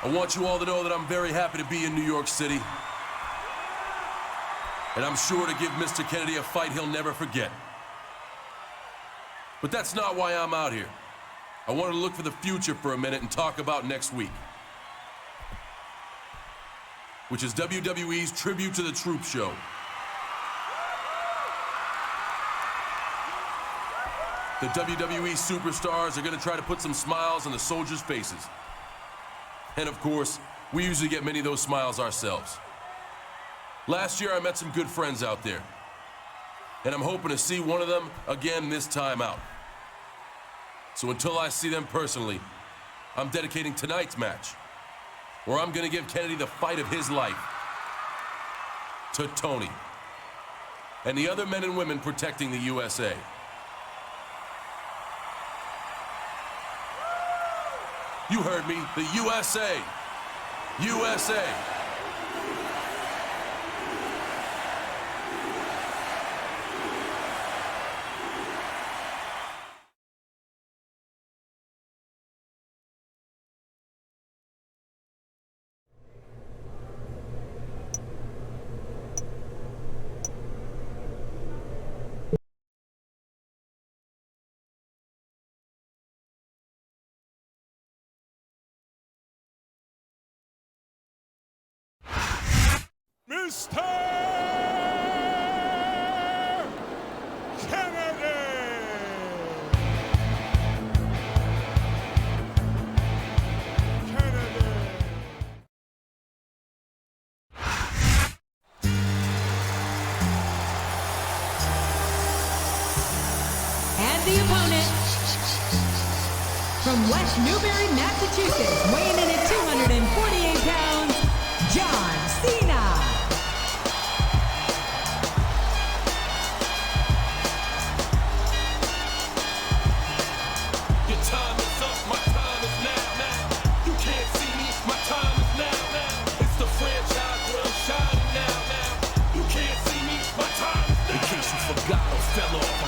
I want you all to know that I'm very happy to be in New York City. And I'm sure to give Mr. Kennedy a fight he'll never forget. But that's not why I'm out here. I wanted to look for the future for a minute and talk about next week, which is WWE's Tribute to the Troops show. The WWE superstars are going to try to put some smiles on the soldiers' faces. And of course, we usually get many of those smiles ourselves. Last year, I met some good friends out there, and I'm hoping to see one of them again this time out. So until I see them personally, I'm dedicating tonight's match, where I'm going to give Kennedy the fight of his life, to Tony and the other men and women protecting the USA. You heard me, the USA. USA. Mr. Kennedy! And the opponent, from West Newbury, Massachusetts, weighing in at 248 pounds, John Cena.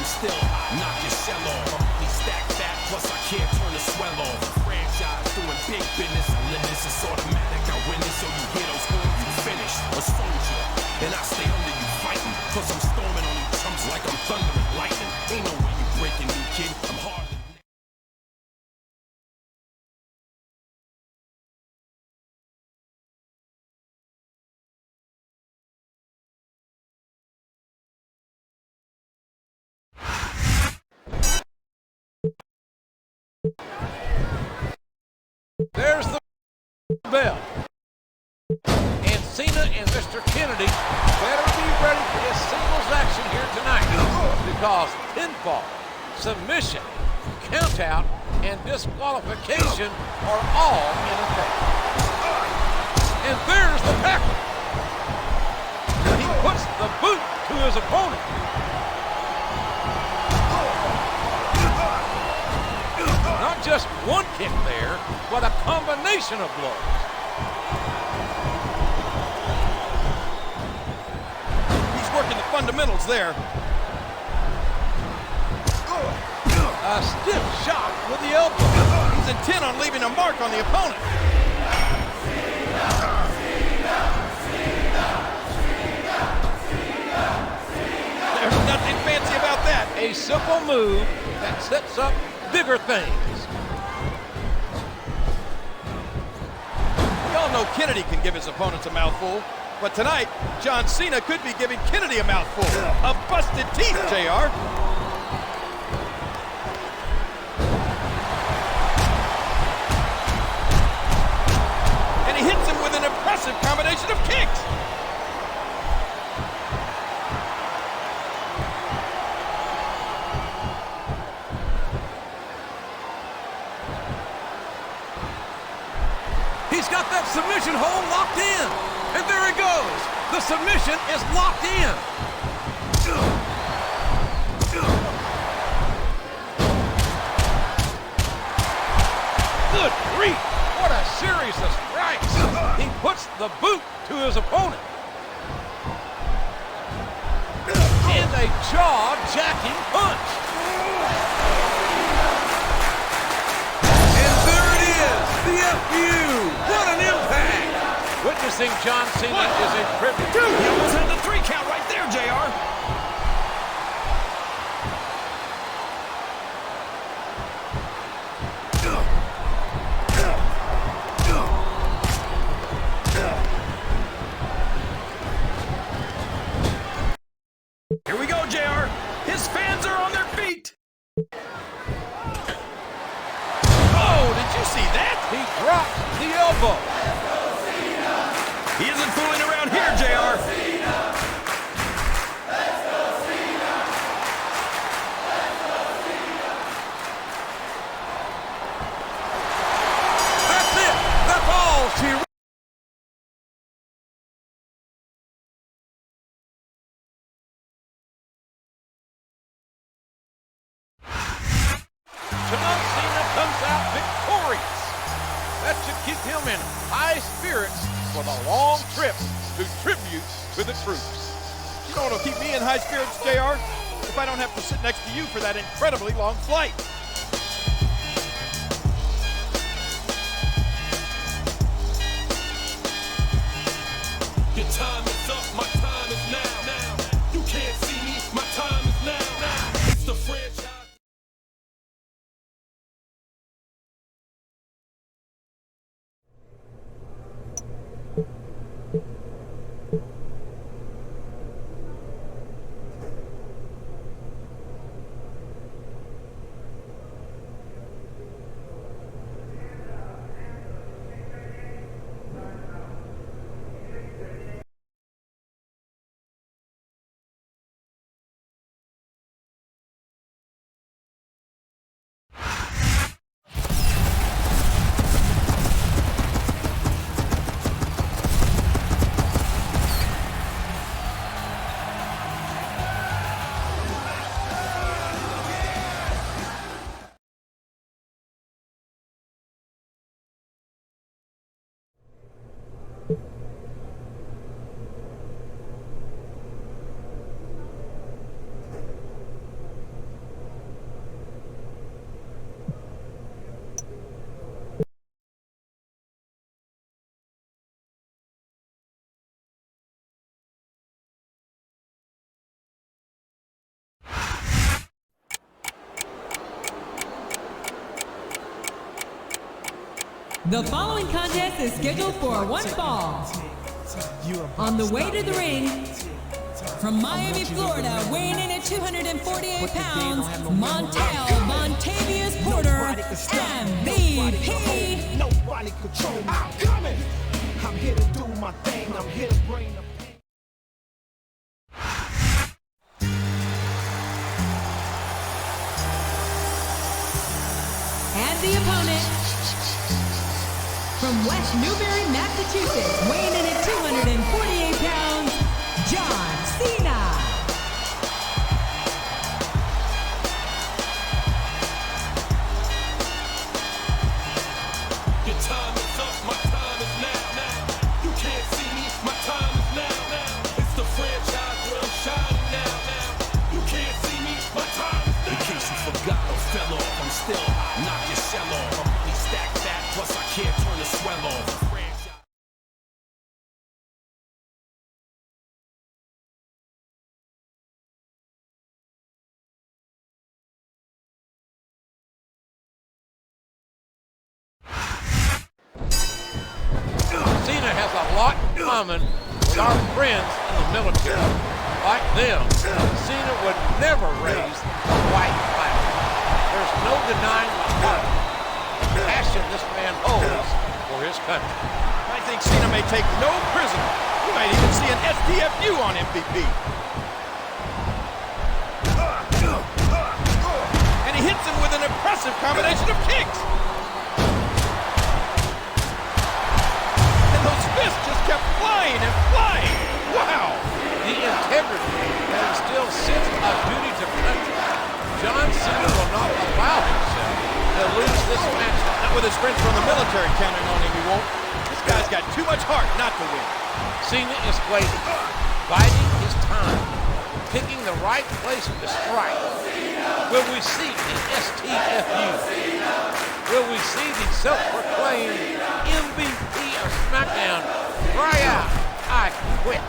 Still, knock your shell off. I'm money stacked fat, plus I can't turn the swell off. Franchise doing big business, limits. It's automatic. I win it, so you hear those horns, you finish. A soldier, and I stay under you fighting. Cause I'm storming on you chumps like I'm thunder and lightning. Ain't no way you breaking me, kid. I'm hard. There's the bell. And Cena and Mr. Kennedy better be ready for this singles action here tonight, because pinfall, submission, countout, and disqualification are all in effect. And there's the tackle. He puts the boot to his opponent. Not just one kick there, but a combination of blows. He's working the fundamentals there. A stiff shot with the elbow. He's intent on leaving a mark on the opponent. There's nothing fancy about that. A simple move that sets up bigger things. We all know Kennedy can give his opponents a mouthful, but tonight, John Cena could be giving Kennedy a mouthful of busted teeth, JR. And he hits him with an impressive combination of kicks. He's got that submission hold locked in. And there he goes. The submission is locked in. Good grief. What a series of strikes. He puts the boot to his opponent. And a jaw-jacking punch. And there it is. The FU. What an Witnessing John Cena is a privilege. Dude, he almost had the 3 count right there, JR. Here we go, JR. His fans are on their feet. Oh, did you see that? He dropped the elbow. He isn't fooling around here, JR. That's it. That's all she. John Cena comes out victorious. That should keep him in high spirits for the long trip to tribute to the troops. You know what'll keep me in high spirits, JR? If I don't have to sit next to you for that incredibly long flight. Your time is up, my time is now. You can't see me, my time is now. It's the franchise. The following contest is scheduled for one fall. On the way to the ring, from Miami, Florida, weighing in at 248 pounds, Montel Montavious Porter, MVP. Nobody control me. I'm coming. I'm here to do my thing. I'm here to bring the pain. And the opponent, from West Newbury, Massachusetts, weighing in at 248 pounds, John Cena. Your time is up, my time is now. You can't see me, my time is now. It's the franchise where I'm shining now. You can't see me, my time is now. In case you forgot or fell off, I'm still hot, knock your shell off. My money stacked fat, plus I can't turn the swell off. Cena has a lot in common with our friends in the military. Like them, Cena would never raise a white flag. There's no denying the passion this man holds for his country. I think Cena may take no prisoner. We might even see an STFU on MVP. And he hits him with an impressive combination of kicks. And those fists just kept flying and flying. Wow. The integrity that instills sense of duty to country. John Cena will not allow himself to lose this match. Not with his friends from the military counting on him, he won't. This guy's got too much heart not to win. Cena is waiting, biding his time, picking the right place to strike. Will we see the STFU? will we see the self-proclaimed MVP of SmackDown cry out, "I quit"?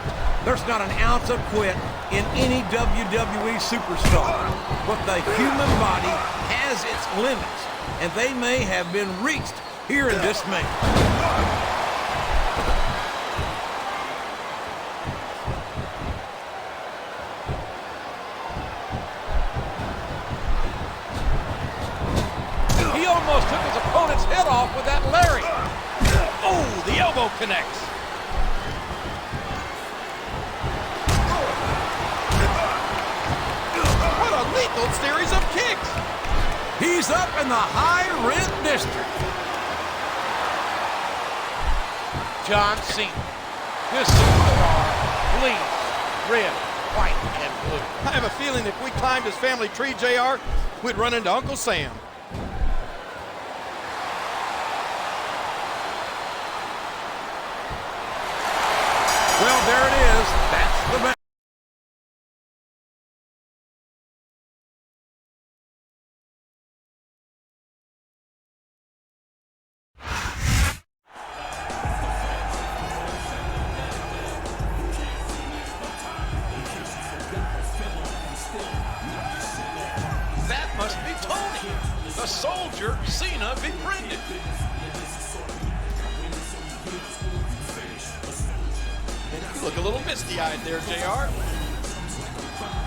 There's not an ounce of quit in any WWE superstar, but the human body has its limits, and they may have been reached here in this match. He almost took his opponent's head off with that lariat. Oh, the elbow connects. What a lethal series of kicks. He's up in the high rent district. John Cena, this superstar, bleeds red, white, and blue. I have a feeling if we climbed his family tree, JR, we'd run into Uncle Sam. Well, there it is. That's the match. That must be Tony, the soldier Cena befriended. You look a little misty-eyed there, JR.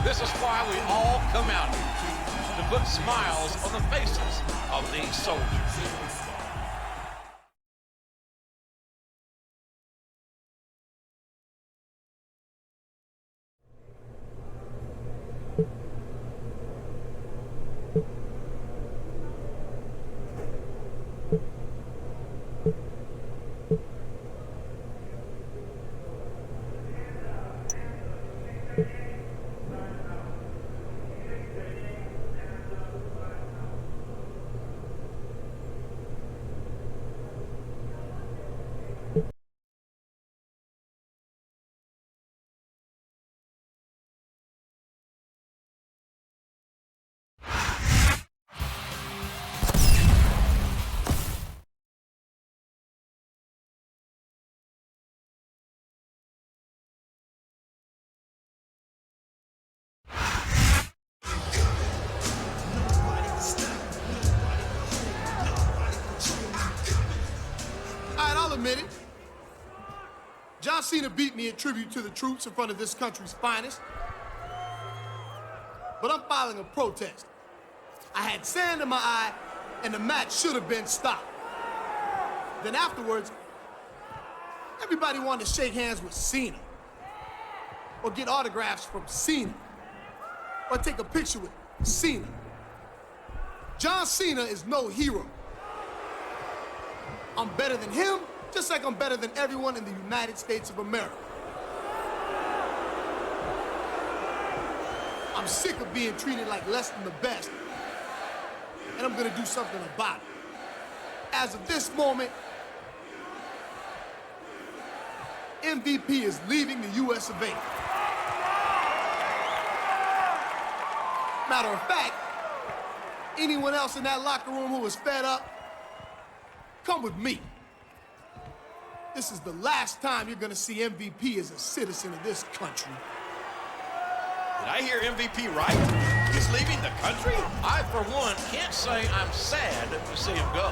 This is why we all come out here, to put smiles on the faces of these soldiers. I'll admit it. John Cena beat me in tribute to the troops in front of this country's finest. But I'm filing a protest. I had sand in my eye, and the match should have been stopped. Then afterwards, everybody wanted to shake hands with Cena, or get autographs from Cena, or take a picture with Cena. John Cena is no hero. I'm better than him, just like I'm better than everyone in the United States of America. I'm sick of being treated like less than the best, and I'm gonna do something about it. As of this moment, MVP is leaving the US of A. Matter of fact, anyone else in that locker room who was fed up, come with me. This is the last time you're gonna see MVP as a citizen of this country. Did I hear MVP right? He's leaving the country? I, for one, can't say I'm sad to see him go.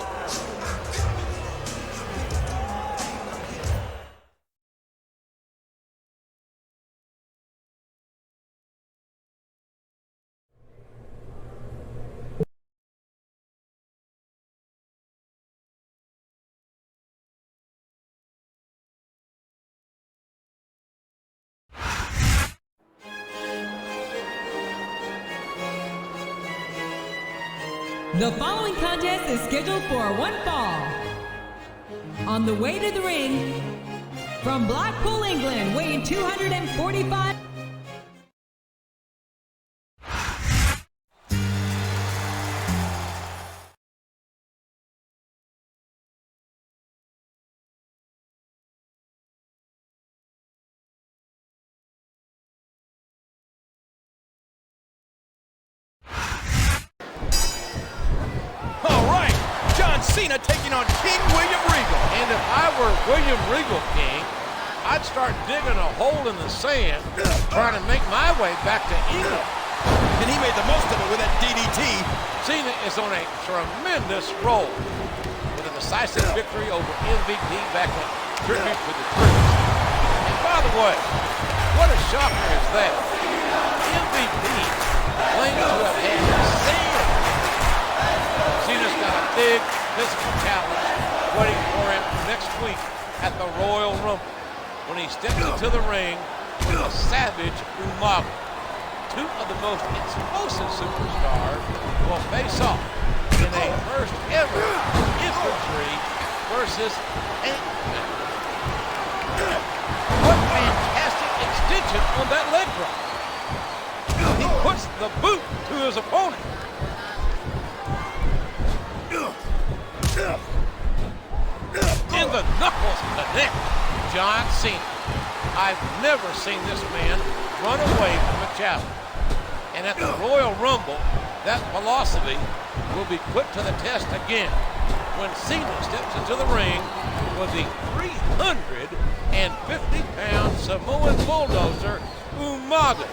The following contest is scheduled for one fall. On the way to the ring, from Blackpool, England, weighing 245. All right, John Cena taking on King William Regal. And if I were William Regal, King, I'd start digging a hole in the sand, trying to make my way back to England. And he made the most of it with that DDT. Cena is on a tremendous roll with a decisive victory over MVP back at Tribute to the Troops. And by the way, what a shocker is that? MVP claims to have had sand. Cena's got a big physical challenge waiting for him next week at the Royal Rumble when he steps into the ring with a savage Umaga. Two of the most explosive superstars will face off in a first ever infantry versus tank match. What fantastic extension on that leg drop. He puts the boot to his opponent. And the knuckles connect. John Cena. I've never seen this man run away from a challenge. And at the Royal Rumble, that philosophy will be put to the test again when Cena steps into the ring with the 350-pound Samoan bulldozer Umaga.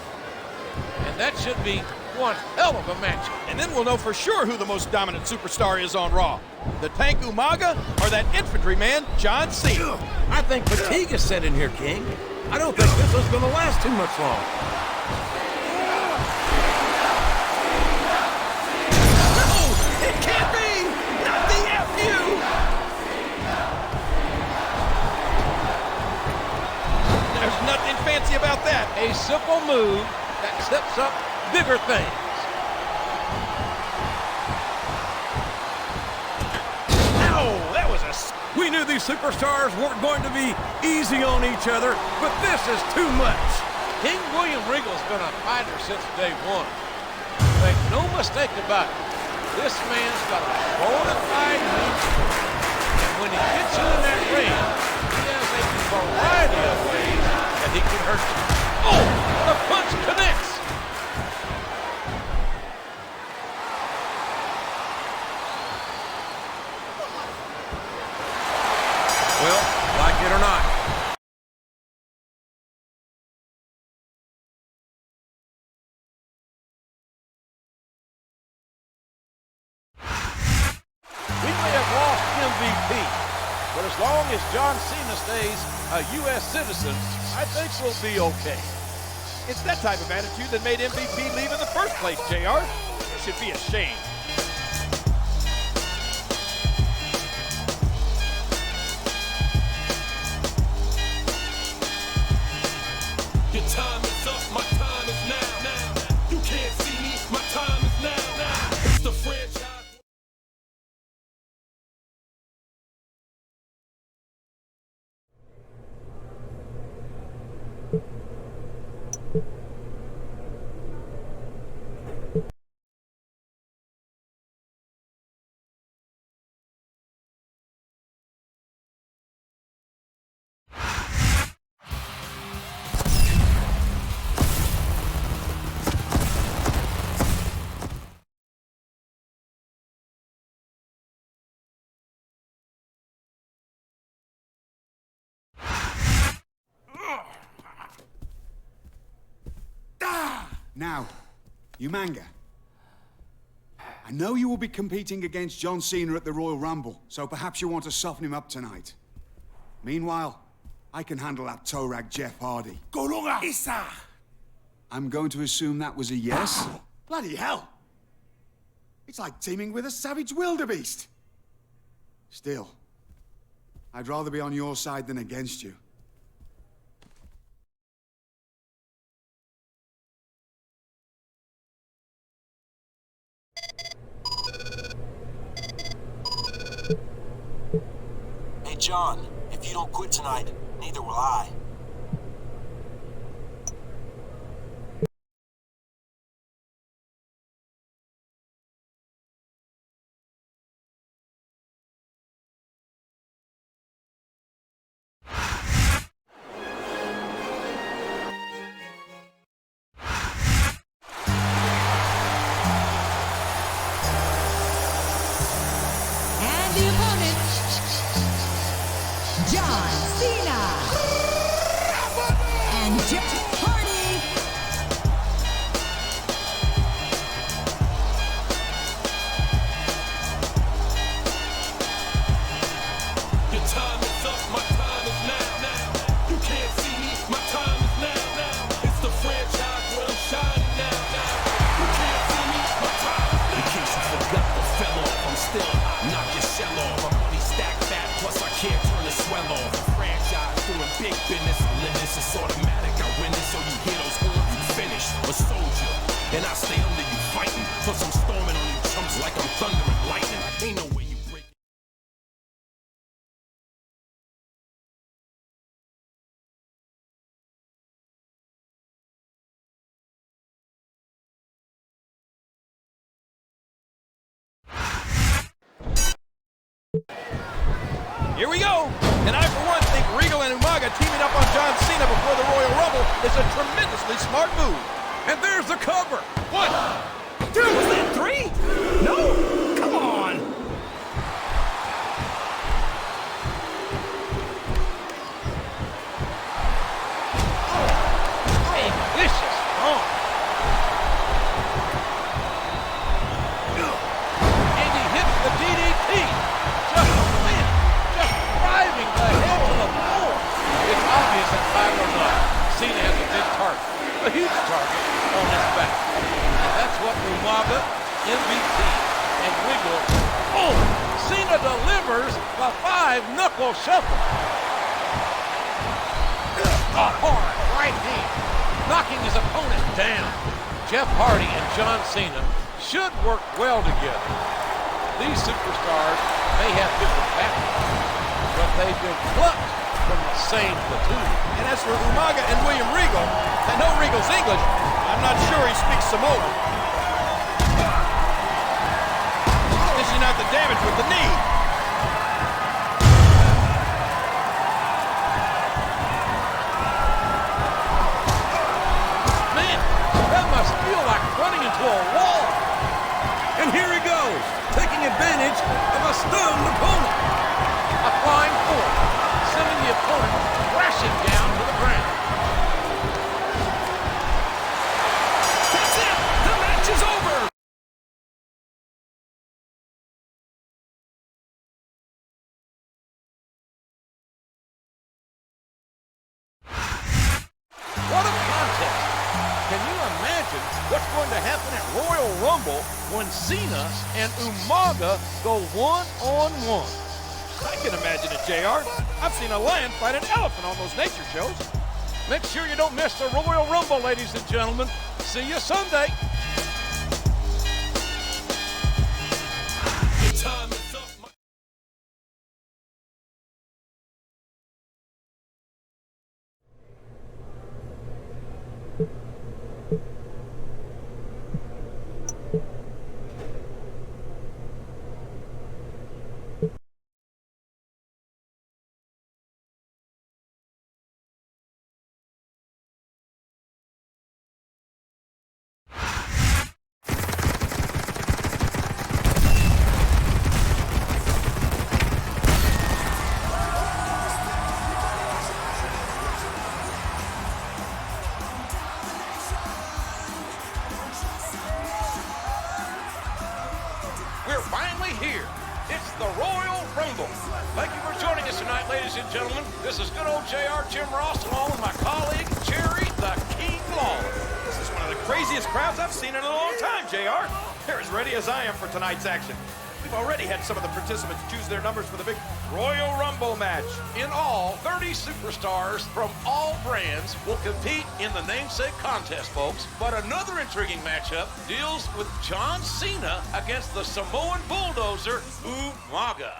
And that should be one hell of a match. And then we'll know for sure who the most dominant superstar is on Raw. The Tank Umaga or that infantryman, John Cena. I think fatigue is set in here, King. I don't think this is going to last too much longer. It can't be! Not the FU! There's nothing fancy about that. A simple move that sets up bigger things. Ow, that was a... We knew these superstars weren't going to be easy on each other, but this is too much. King William Regal's been a fighter since day one. Make no mistake about it. This man's got a bona fide nature. And when he gets you in that ring, he has a variety of ways that he can hurt you. Oh, the punch connects. Well, like it or not. We may have lost MVP, but as long as John Cena stays a U.S. citizen, I think we'll be okay. It's that type of attitude that made MVP leave in the first place, JR. You should be ashamed. Your time is up, my time is now. You can't see me, my time is now. It's the franchise. Now, Umaga, I know you will be competing against John Cena at the Royal Rumble, so perhaps you want to soften him up tonight. Meanwhile, I can handle that toe rag Jeff Hardy. I'm going to assume that was a yes? Bloody hell! It's like teaming with a savage wildebeest. Still, I'd rather be on your side than against you. Hey, John, if you don't quit tonight, neither will I. And the opponent Here we go. And I, for one, think Regal and Umaga teaming up on John Cena before the Royal Rumble is a tremendously smart move. And there's the cover. 1, 2, was that 3? No, come on. A vicious stomp. And he hits the DDT. Just driving the head to the floor. It's obvious that time or not, Cena has a big target, a huge target on his back. And that's what Umaga, MVP, and Regal. Oh, Cena delivers the 5-knuckle shuffle. A hard right hand, knocking his opponent down. Jeff Hardy and John Cena should work well together. These superstars may have different backgrounds, but they've been plucked from the same platoon. And as for Umaga and William Regal, I know Regal's English. I'm not sure he speaks Samoan. Dishing out the damage with the knee. Man, that must feel like running into a wall. And here he goes, taking advantage of a stunned opponent. A flying fork, sending the opponent crashing down to the ground. That's it! The match is over! What a contest! Can you imagine what's going to happen at Royal Rumble when Cena and Umaga go one-on-one? I can imagine it, JR. I've seen a lion fight an elephant on those nature shows. Make sure you don't miss the Royal Rumble, ladies and gentlemen. See you Sunday. Time is up. We're finally here. It's the Royal Rumble. Thank you for joining us tonight, ladies and gentlemen. This is good old JR Jim Ross, along with my colleague, Jerry the King Lawler. This is one of the craziest crowds I've seen in a long time, JR. They're as ready as I am for tonight's action. We've already had some of the participants choose their numbers for the big Royal Rumble match. In all, 30 superstars from all brands will compete in the namesake contest, folks. But another intriguing matchup deals with John Cena against the Samoan bulldozer, Umaga.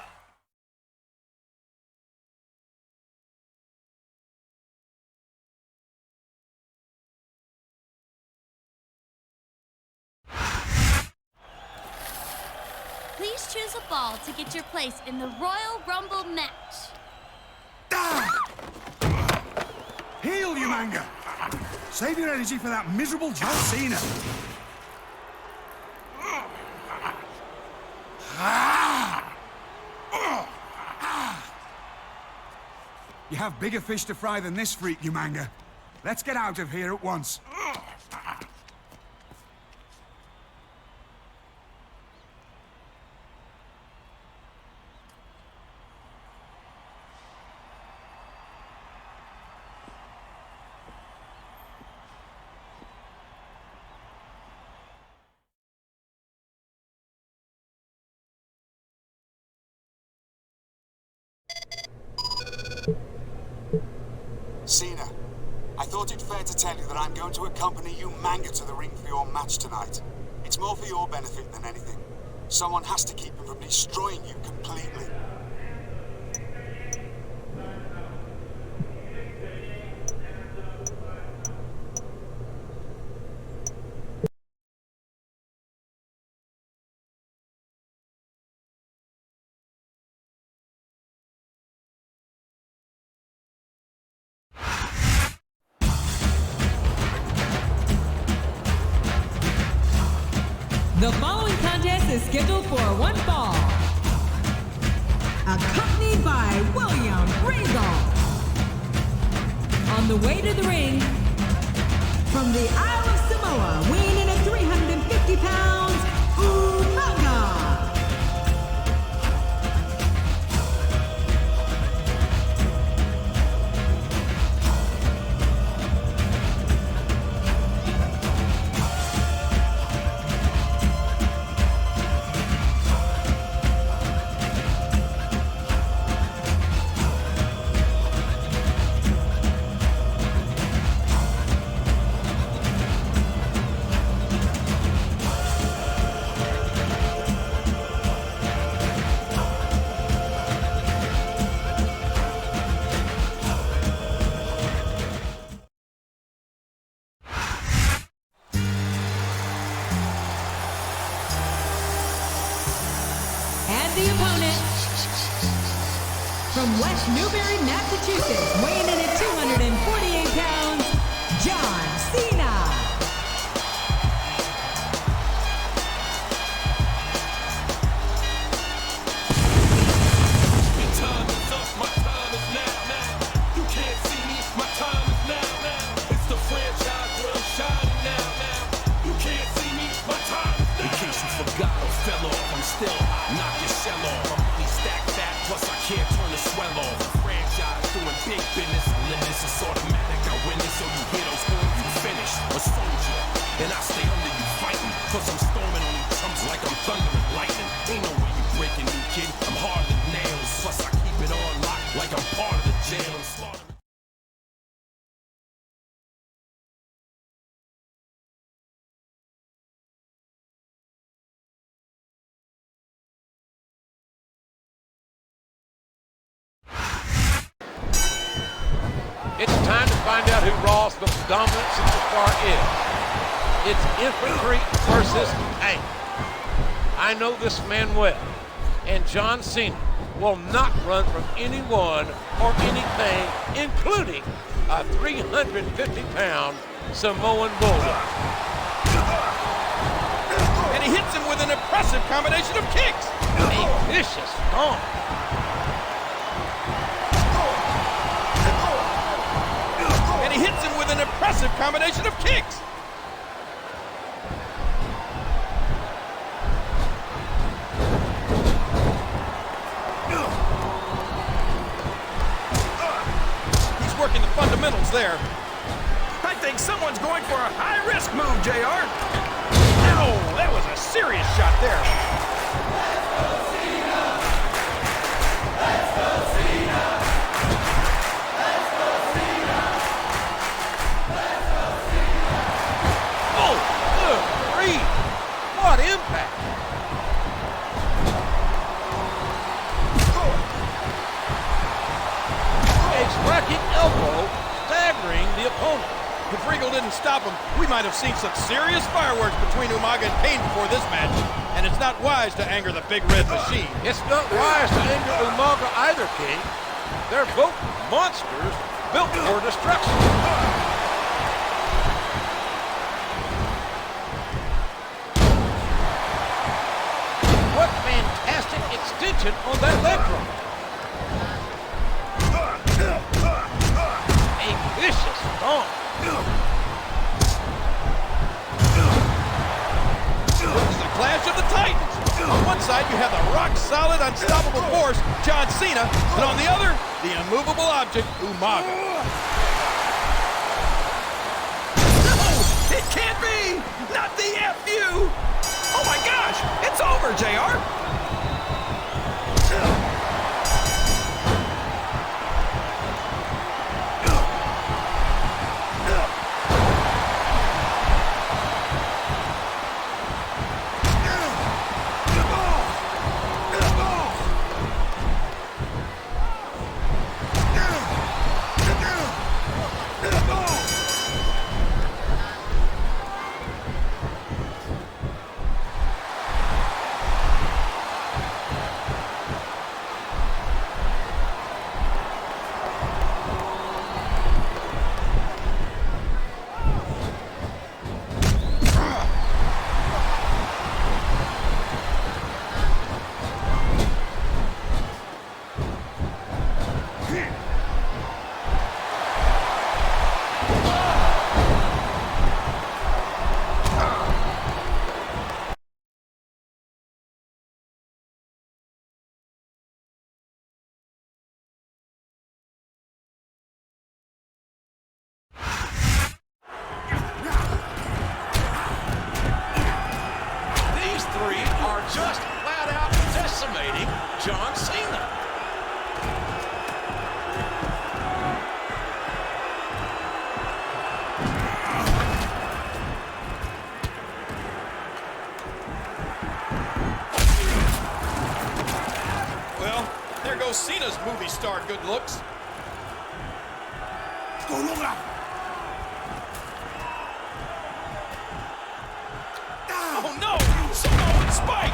Please choose a ball to get your place in the Royal Rumble match. Heal, you manga! Save your energy for that miserable John Cena. You have bigger fish to fry than this freak, you manga. Let's get out of here at once. Cena, I thought it fair to tell you that I'm going to accompany you manga to the ring for your match tonight. It's more for your benefit than anything. Someone has to keep him from destroying you completely. The following contest is scheduled for one fall. Accompanied by William Regal. On the way to the ring, from the Isle of Samoa, weighing in at 350 pounds, Umaga. And the opponent, from West Newbury, Massachusetts, weighing in at 248 pounds, John Cena. Your time is up, my time is now. You can't see me, my time is now. It's the franchise where I'm shining now. You can't see me, my time is now. In case you forgot or fell off, I'm still knock your shell off. I'm only stacked fat, plus I can't turn the swell off. Franchise doing big business, limits it's automatic. I win it, so you hear those horns, you finish. A soldier, and I stay under you fighting, cause I'm storming on these chumps like I'm thunder and lightning. Ain't no way you breaking me, kid. I'm harder than nails, plus I keep it on lock like I'm part of the jail. I'm slaughtering. It's time to find out who Raw's most dominant superstar is. It's infantry versus tank. I know this man well, and John Cena will not run from anyone or anything, including a 350-pound Samoan bulldog. And he hits him with an impressive combination of kicks. A vicious stomp. And he hits him with an impressive combination of kicks. He's working the fundamentals there. I think someone's going for a high-risk move, JR. Ow, that was a serious shot there. Oh, good grief. What impact. A striking elbow staggering the opponent. If Regal didn't stop him, we might have seen some serious fireworks between Umaga and Kane before this match. And it's not wise to anger the big red machine. It's not wise to anger Umaga either, King. They're both monsters built for destruction. What fantastic extension on that leg drop. A vicious stomp. This is a clash of the Titans. On one side, you have the rock-solid, unstoppable force, John Cena, and on the other, the immovable object, Umaga. No! It can't be! Not the FU! Oh my gosh! It's over, JR! John Cena. Well, there goes Cena's movie star good looks. Oh no! Samoan Spike!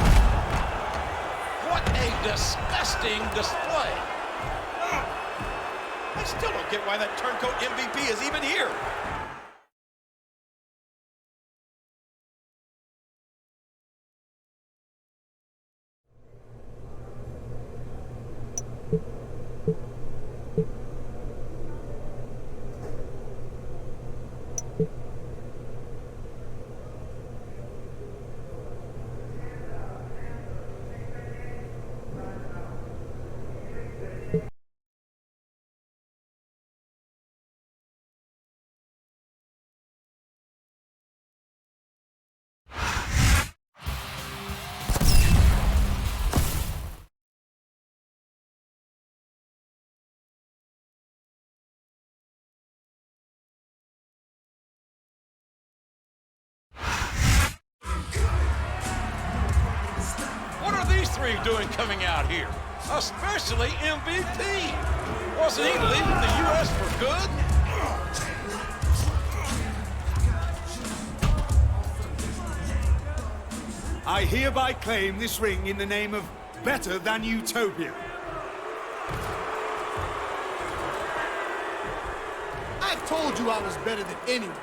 What a disgusting display. I still don't get why that turncoat MVP is even here. What are these three doing coming out here? Especially MVP. Wasn't he leaving the U.S. for good? I hereby claim this ring in the name of Better Than Utopia. I told you I was better than anyone.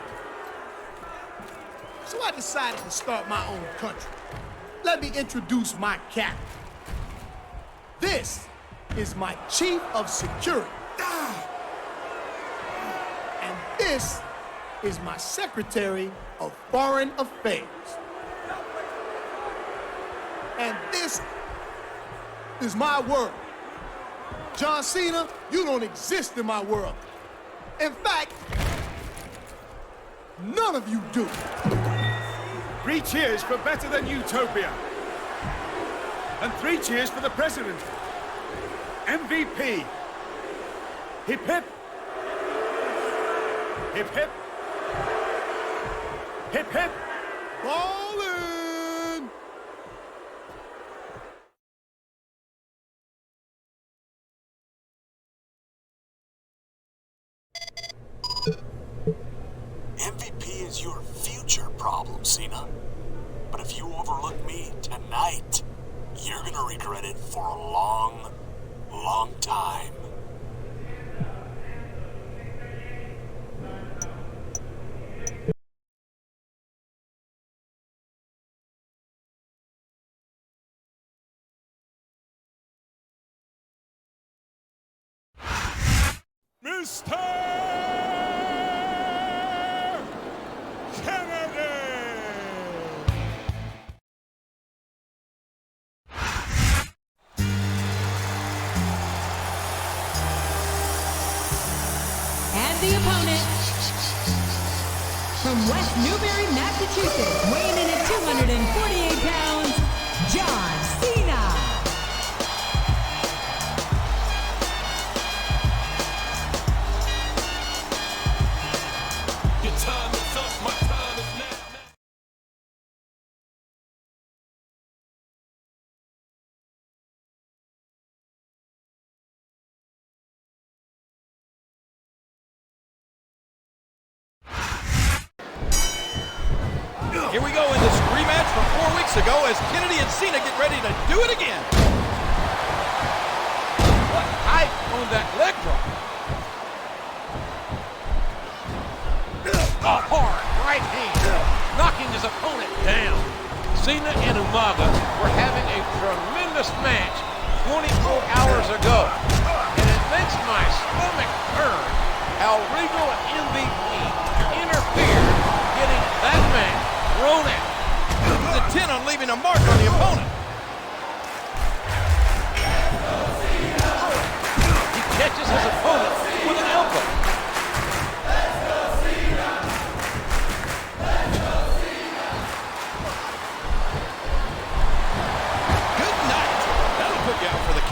So I decided to start my own country. Let me introduce my captain. This is my chief of security. And this is my secretary of foreign affairs. And this is my world. John Cena, you don't exist in my world. In fact, none of you do. 3 cheers for Better Than Utopia. And 3 cheers for the president. MVP. Hip hip. Hip hip. Hip hip. Ballin'! MVP is your future problem, Cena. But if you overlook me tonight, you're gonna regret it for a long, long time. Mr. Kennedy! And the opponent, from West Newbury, Massachusetts, weighing in at 248 pounds, John Cena. Your time is up, my time is now. Here we go in this rematch from 4 weeks ago as Kennedy and Cena get ready to do it again. What height on that leg drop? A hard right hand, knocking his opponent down. Cena and Umaga were having a tremendous match 24 hours ago. And it makes my stomach turn how Regal and MVP interfered, getting that match thrown out. He's intent on leaving a mark on the opponent. He catches his opponent with an elbow. Good night. That'll put you out for the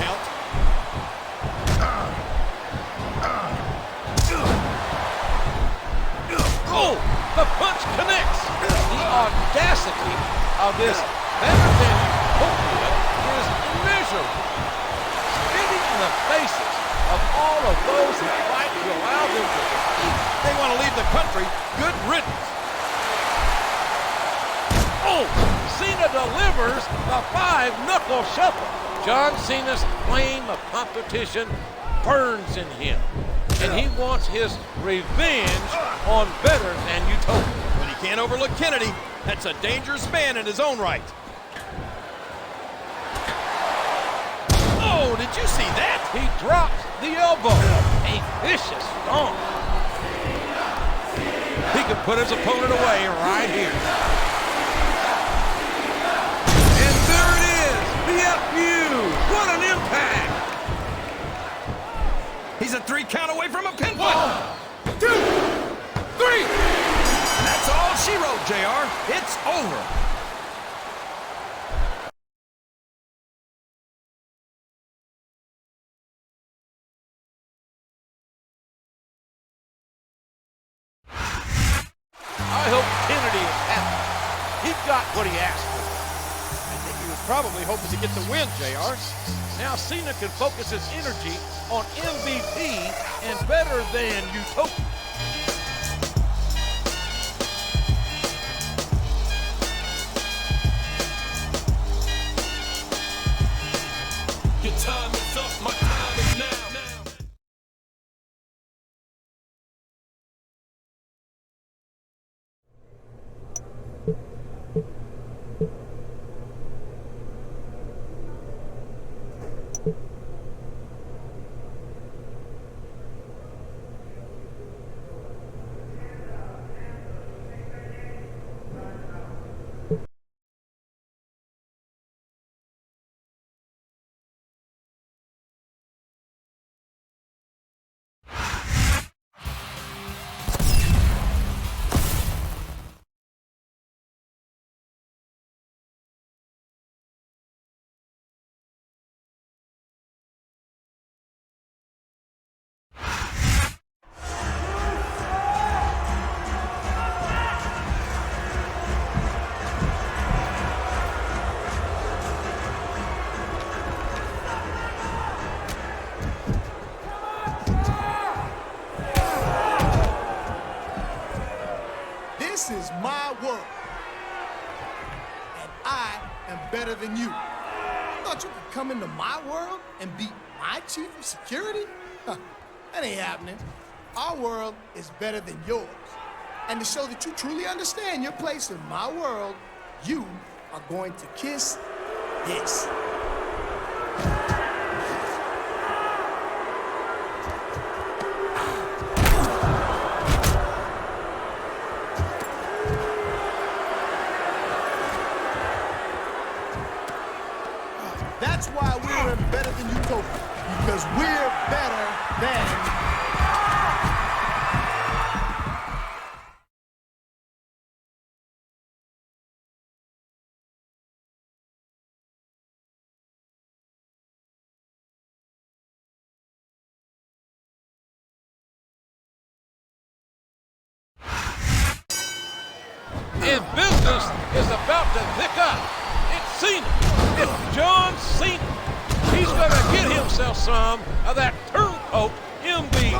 of this better than utopia is immeasurable. Spitting in the faces of all of those who fight to allow them to compete. They want to leave the country. Good riddance. Oh, Cena delivers the 5-knuckle shuffle. John Cena's flame of competition burns in him, and he wants his revenge on better than utopia. But he can't overlook Kennedy. That's a dangerous man in his own right. Oh, did you see that? He drops the elbow. A vicious stomp. He can put his opponent away right here. And there it is, the FU. What an impact. He's a 3 count away from a pinfall. 1, 2, 3. And that's all she wrote, JR. It's over. I hope Kennedy is happy. He got what he asked for. I think he was probably hoping to get the win, JR. Now Cena can focus his energy on MVP and better than utopia. Your time is up, my time is now. This is my world, and I am better than you. Thought you could come into my world and beat my chief of security? Huh, that ain't happening. Our world is better than yours. And to show that you truly understand your place in my world, you are going to kiss this. That's why we're in Better Than Utopia, because we're better than... And business is about to pick up. It's Cena. It's John Cena. He's going to get himself some of that turncoat MVP.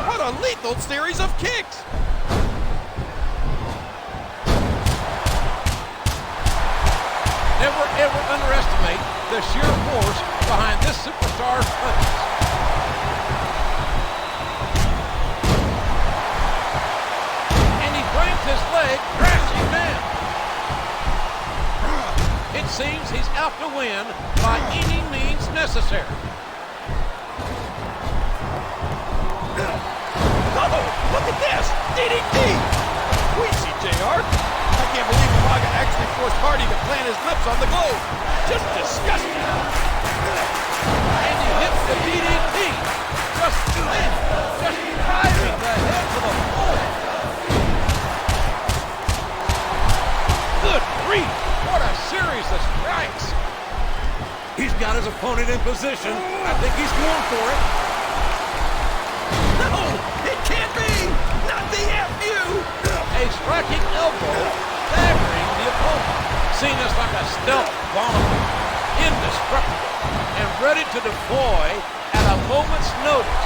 What a lethal series of kicks. Never, ever underestimate the sheer force behind this superstar's punches. His leg crashing down. It seems he's out to win by any means necessary. Oh, look at this! DDT! Squeezy, JR. I can't believe Umaga actually forced Hardy to plant his lips on the globe. Just disgusting. And he hits the DDT. Just driving the head to the floor. Good grief! What a series of strikes! He's got his opponent in position. I think he's going for it. No! It can't be! The FU! A striking elbow, staggering the opponent. Cena's like a stealth bomb, indestructible, and ready to deploy at a moment's notice.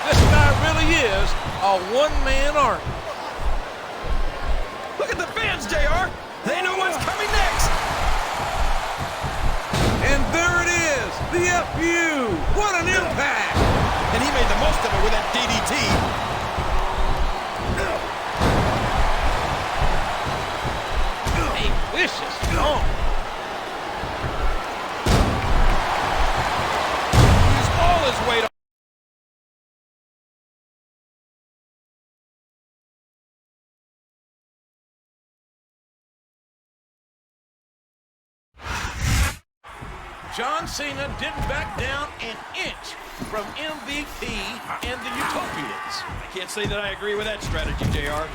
This guy really is a one-man army. Look at the fans, JR. They know what's coming next. And there it is, the FU. What an impact! And he made the most of it with that DDT. A vicious stomp. Used all his weight on. John Cena didn't back down an inch from MVP and the Utopians. I can't say that I agree with that strategy, JR.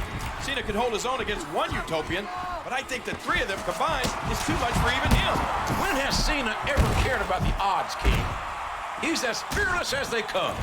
Cena could hold his own against one Utopian, but I think the three of them combined is too much for even him. When has Cena ever cared about the odds, King? He's as fearless as they come.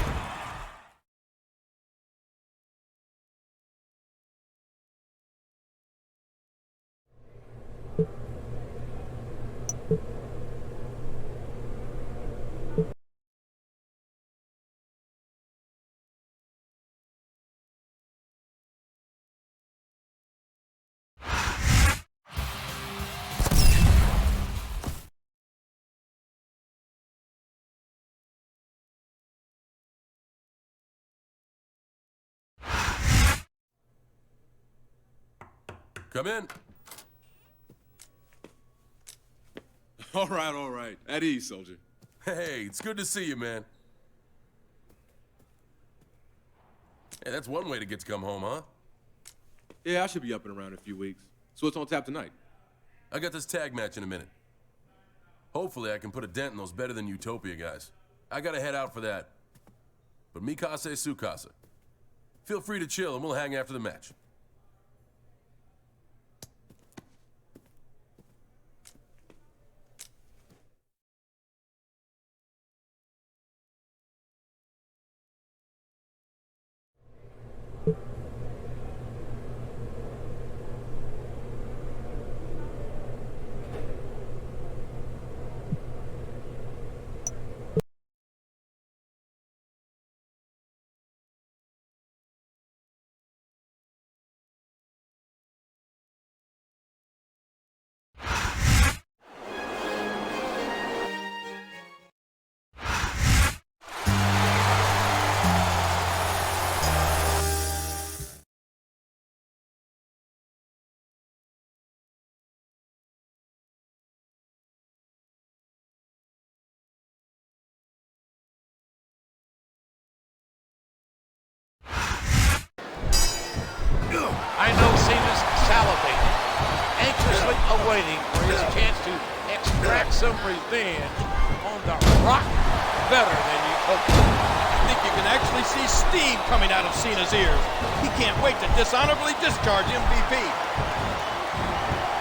Come in. All right. At ease, soldier. Hey, it's good to see you, man. Hey, that's one way to get to come home, huh? Yeah, I should be up and around in a few weeks. So what's on tap tonight? I got this tag match in a minute. Hopefully I can put a dent in those better than Utopia guys. I gotta head out for that. But mi casa es su casa. Feel free to chill and we'll hang after the match. I know Cena's salivating, anxiously awaiting for his chance to extract some revenge on the Rock better than Utopia. I think you can actually see steam coming out of Cena's ears. He can't wait to dishonorably discharge MVP.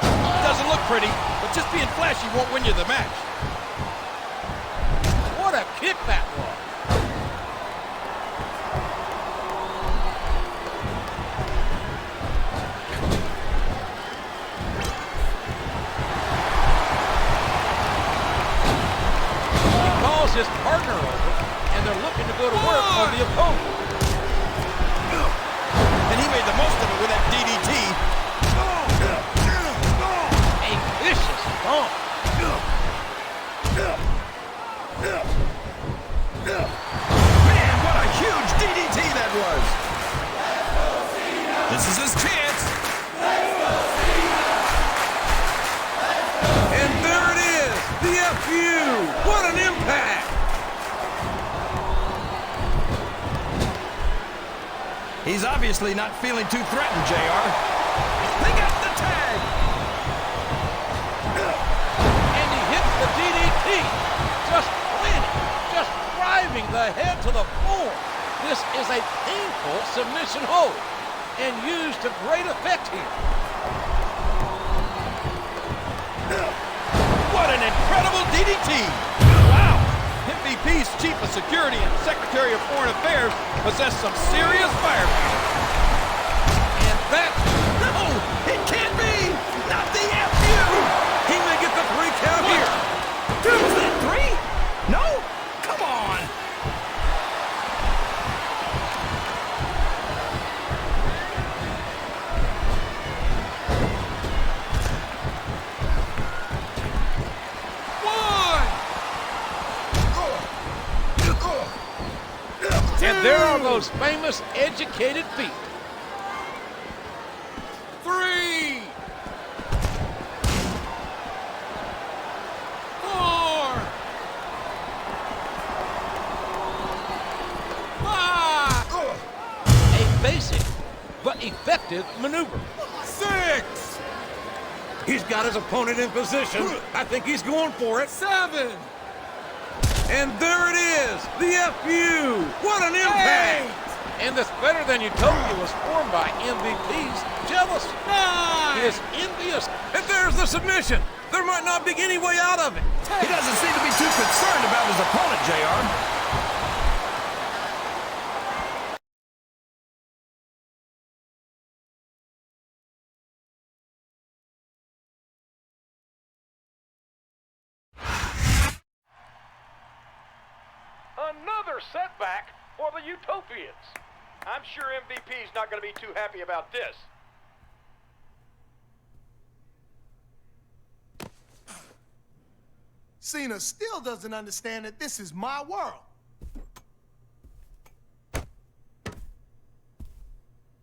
It doesn't look pretty, but just being flashy won't win you the match. What a kick that was. His partner over, and they're looking to go to work on the opponent. And he made the most of it with that DDT. A vicious bump. Man, what a huge DDT that was. This is his chance. And there it is, the FU. What an impact! He's obviously not feeling too threatened, JR. They got the tag. And he hits the DDT. Just planting, just driving the head to the floor. This is a painful submission hold and used to great effect here. What an incredible DDT. Wow. MVP's Chief of Security and Secretary of Foreign Affairs possess some serious firepower. And there are those famous educated feet. 3, 4, 5. A basic but effective maneuver. 6, He's got his opponent in position. I think he's going for it. 7, And there it is, the FU. What an impact. 8. And this Better Than Utopia was formed by MVP's jealous. 9. He is envious. And there's the submission. There might not be any way out of it. He doesn't seem to be too concerned about his opponent, JR. Another setback for the Utopians. I'm sure MVP's not going to be too happy about this. Cena still doesn't understand that this is my world.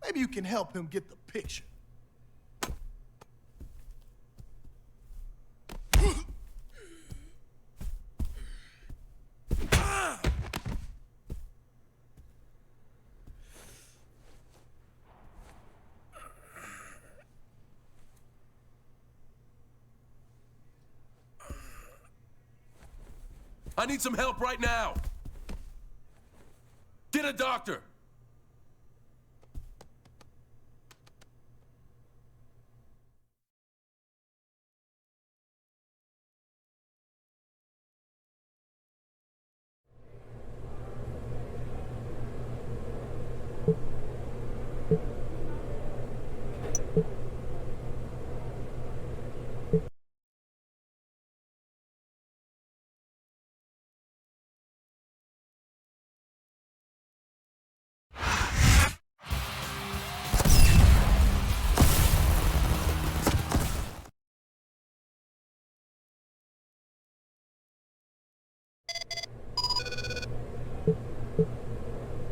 Maybe you can help him get the picture. I need some help right now. Get a doctor.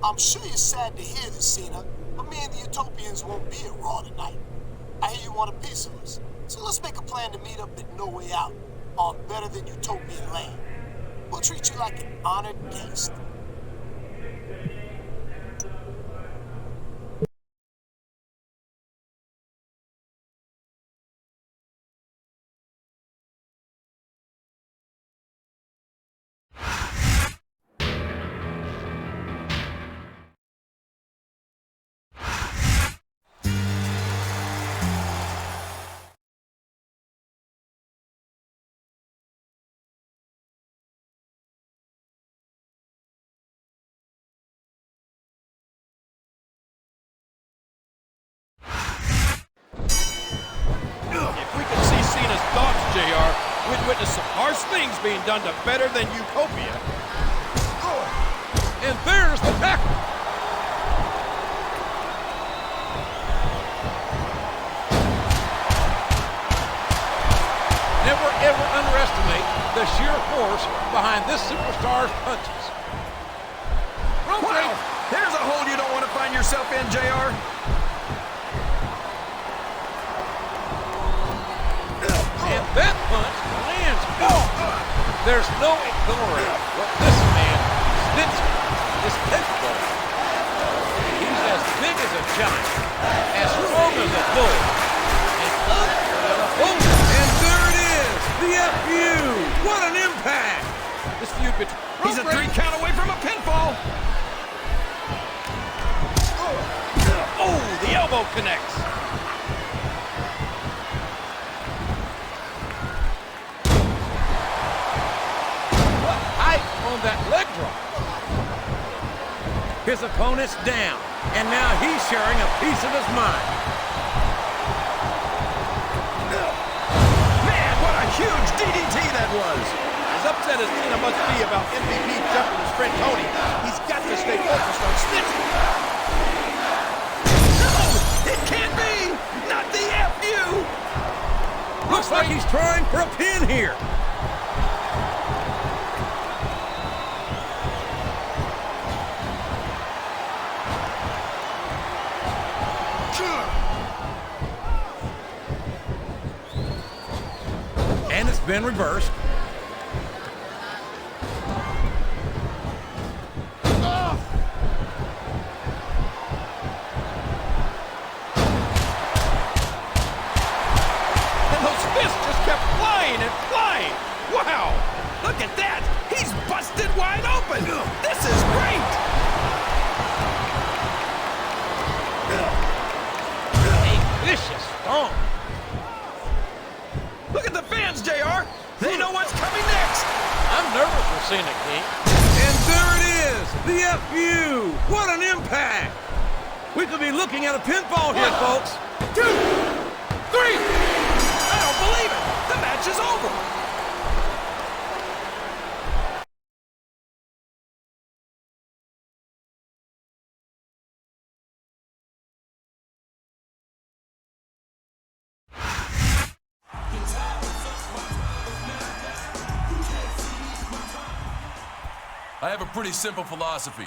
I'm sure you're sad to hear this, Cena, but me and the Utopians won't be at Raw tonight. I hear you want a piece of us, so let's make a plan to meet up at No Way Out on Better Than Utopian Land. We'll treat you like an honored guest. JR, we'd witness some harsh things being done to Better Than Utopia. And there's the tackle. Never ever underestimate the sheer force behind this superstar's punches. Wow, there's a hole you don't want to find yourself in, JR. And that punch lands. There's no ignoring what this man, Snitzer, is capable of. He's as big as a giant, as strong as a bull, and uglier than a bull. And there it is, the FU. What an impact. This feud between He's a 3 count away from a pinfall. Oh, the elbow connects. That leg drop. His opponent's down, and now he's sharing a piece of his mind. Man, what a huge DDT that was. As upset as Cena must be about MVP jumping his friend Tony, he's got to stay focused on Snitzer. No, it can't be. Not the FU. Looks like he's trying for a pin here. and it's been reversed. And those fists just kept flying and flying. Wow, look at that. He's busted wide open. This is great. A vicious stomp. Look at the fans, JR. They know what's coming next. I'm nervous for Cena, King. And there it is, the FU. What an impact. We could be looking at a pinfall here, folks. 2, 3. I don't believe it. The match is over. I have a pretty simple philosophy.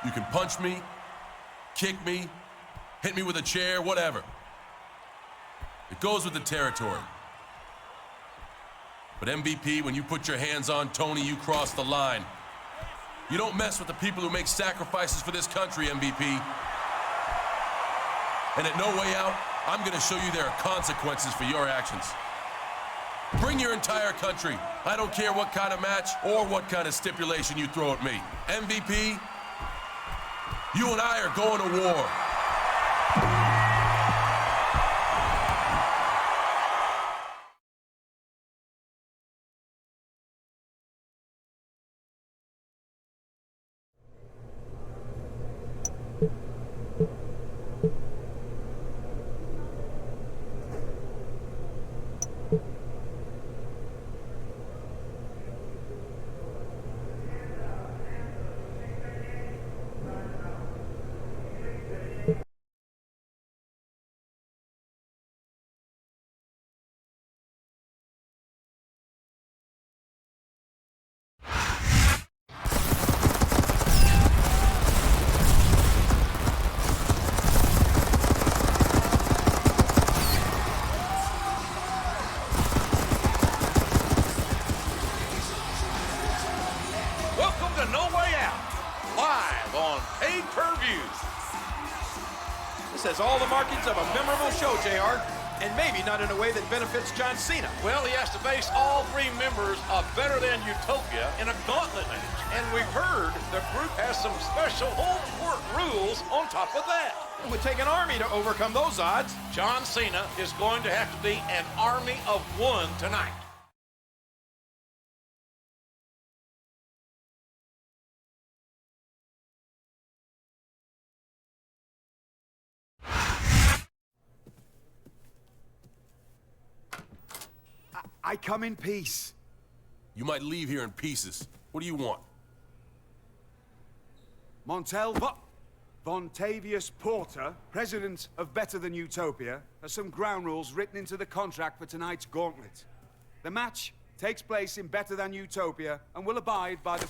You can punch me, kick me, hit me with a chair, whatever. It goes with the territory. But MVP, when you put your hands on Tony, you cross the line. You don't mess with the people who make sacrifices for this country, MVP. And at No Way Out, I'm gonna show you there are consequences for your actions. Bring your entire country. I don't care what kind of match or what kind of stipulation you throw at me. MVP, you and I are going to war. Welcome to No Way Out, live on pay-per-view. This has all the markings of a memorable show, JR, and maybe not in a way that benefits John Cena. Well, he has to face all 3 members of Better Than Utopia in a gauntlet match. And we've heard the group has some special home court rules on top of that. It would take an army to overcome those odds. John Cena is going to have to be an army of 1 tonight. I come in peace. You might leave here in pieces. What do you want? Montel Vontavious Porter, president of Better Than Utopia, has some ground rules written into the contract for tonight's gauntlet. The match takes place in Better Than Utopia and will abide by the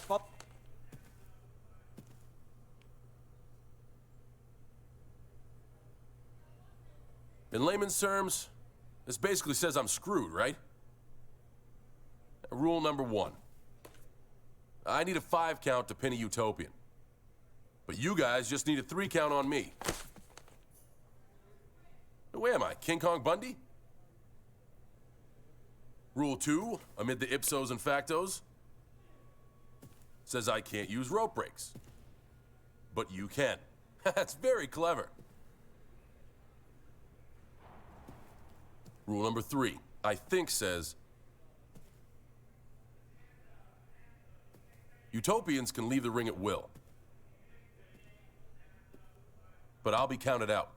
In layman's terms, this basically says I'm screwed, right? Rule number 1. I need a 5 count to pin a Utopian. But you guys just need a 3 count on me. Where am I, King Kong Bundy? Rule 2, amid the ipsos and factos, says I can't use rope breaks. But you can. That's very clever. Rule number 3, I think says Utopians can leave the ring at will. But I'll be counted out.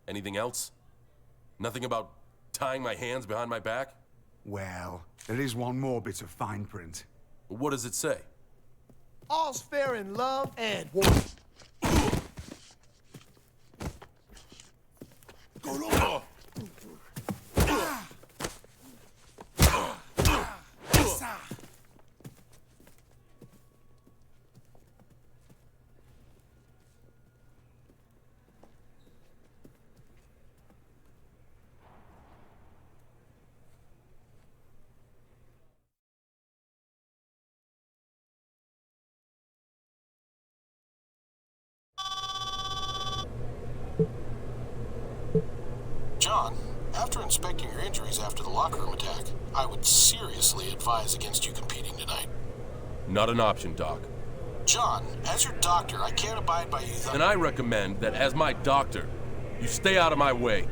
Anything else? Nothing about tying my hands behind my back? Well, there is one more bit of fine print. What does it say? All's fair in love and war. After inspecting your injuries after the locker room attack, I would seriously advise against you competing tonight. Not an option, Doc. John, as your doctor, I can't abide by you. And I recommend that as my doctor, you stay out of my way.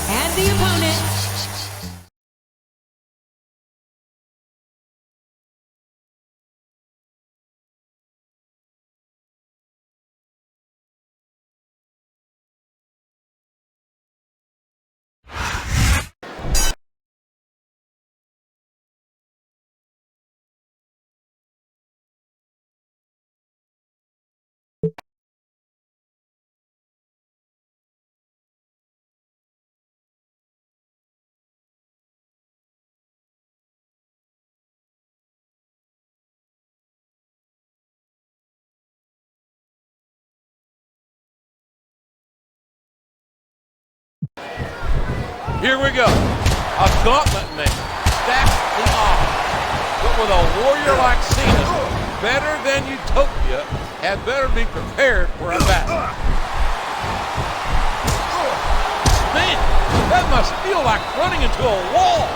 And the opponent, Here we go. A gauntlet match. Stack the odds. But with a warrior like Cena, better than Utopia, had better be prepared for a battle. Man, that must feel like running into a wall.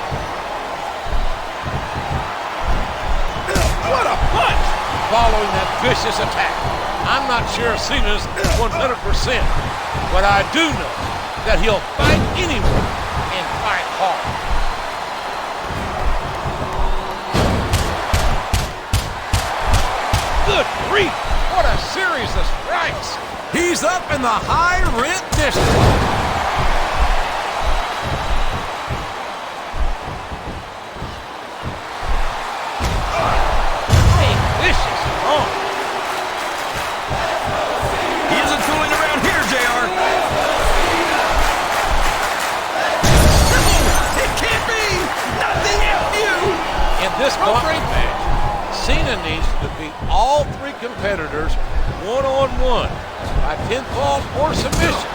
What a punch! Following that vicious attack. I'm not sure Cena's 100%, but I do know that he'll fight anyone and fight hard. Good grief! What a series of strikes! He's up in the high rent district. Vicious arm. He isn't fooling around here, JR. It can't be! Not the F.U. In this gauntlet match, Cena needs to defeat all three competitors one-on-one by pinfall or submission.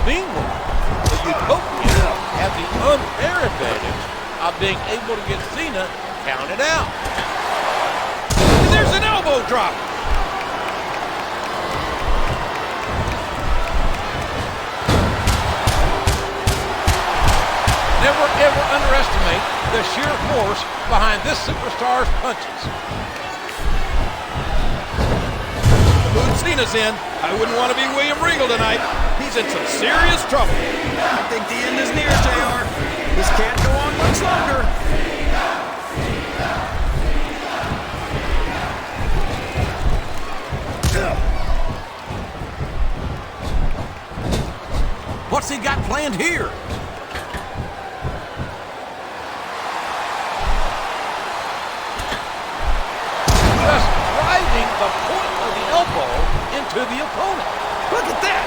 Meanwhile, the Utopia have the unfair advantage of being able to get Cena counted out. There's an elbow drop. Never ever underestimate the sheer force behind this superstar's punches. The mood Cena's in. I wouldn't want to be William Regal tonight. He's in some serious trouble. I think the end is near, JR. This can't go on much longer. What's he got planned here? Just driving the point of the elbow into the opponent. Look at that.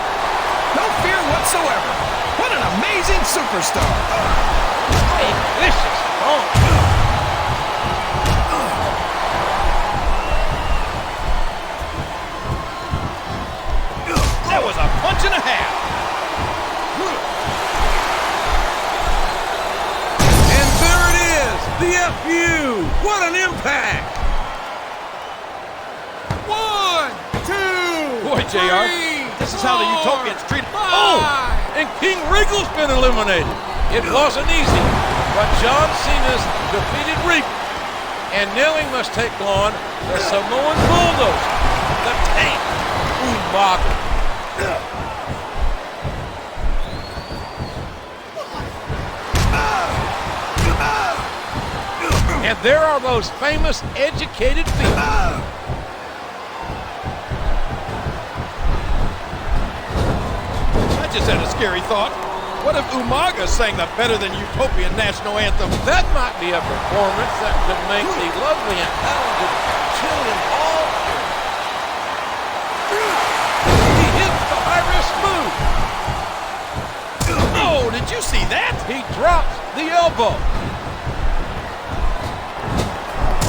No fear whatsoever. What an amazing superstar. A vicious punch. That was a punch and a half. And there it is, the F.U. What an impact! 1, 2, Boy, JR, this is how the Utopians treat. Oh! And King Regal's been eliminated. It wasn't easy, but John Cena's defeated Regal. And now he must take on the Samoan Bulldozer, the Tank, Umaga. And there are those famous educated feet. I just had a scary thought. What if Umaga sang the Better Than Utopian national anthem? That might be a performance that could make the lovely and talented Chilean Paul. He hits the high-risk move. Oh, did you see that? He drops the elbow.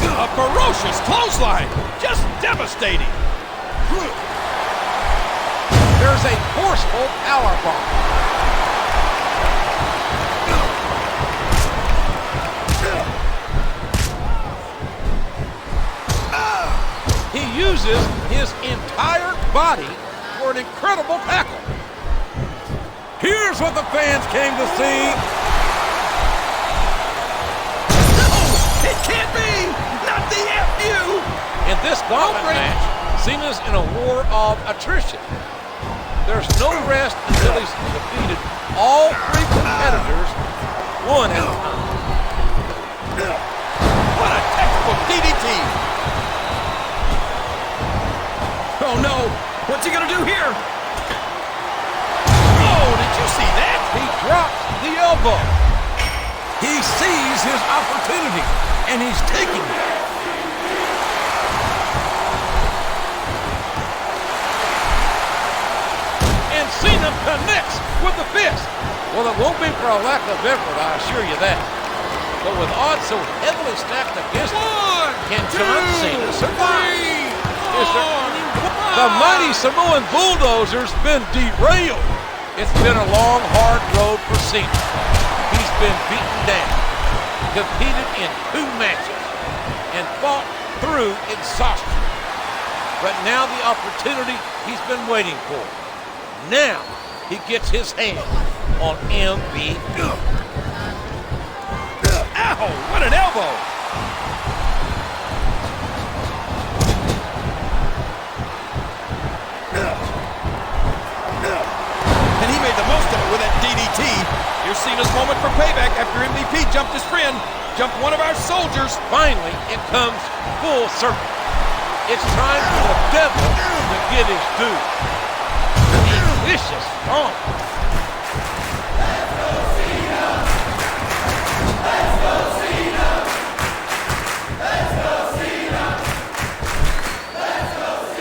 A ferocious clothesline. Just devastating. There's a forceful powerbomb. He uses his entire body for an incredible tackle. Here's what the fans came to see. No, it can't be. Not the FU. In this gauntlet match, Cena's in a war of attrition. There's no rest until he's defeated all three competitors one at a time. What a textbook DDT. Oh no, what's he gonna do here? Oh, did you see that? He drops the elbow. He sees his opportunity, and he's taking it. And Cena connects with the fist. Well, it won't be for a lack of effort, I assure you that. But with odds so heavily stacked against him, can John Cena survive? Is there any... The mighty Samoan Bulldozer's been derailed. It's been a long, hard road for Cena. He's been beaten down, competed in 2 matches, and fought through exhaustion. But now the opportunity he's been waiting for. Now he gets his hand on MVP. Ow, what an elbow! And he made the most of it with that DDT. Here's Cena's moment for payback after MVP jumped his friend, jumped one of our soldiers. Finally, it comes full circle. It's time for the devil to get his due. A vicious stomp.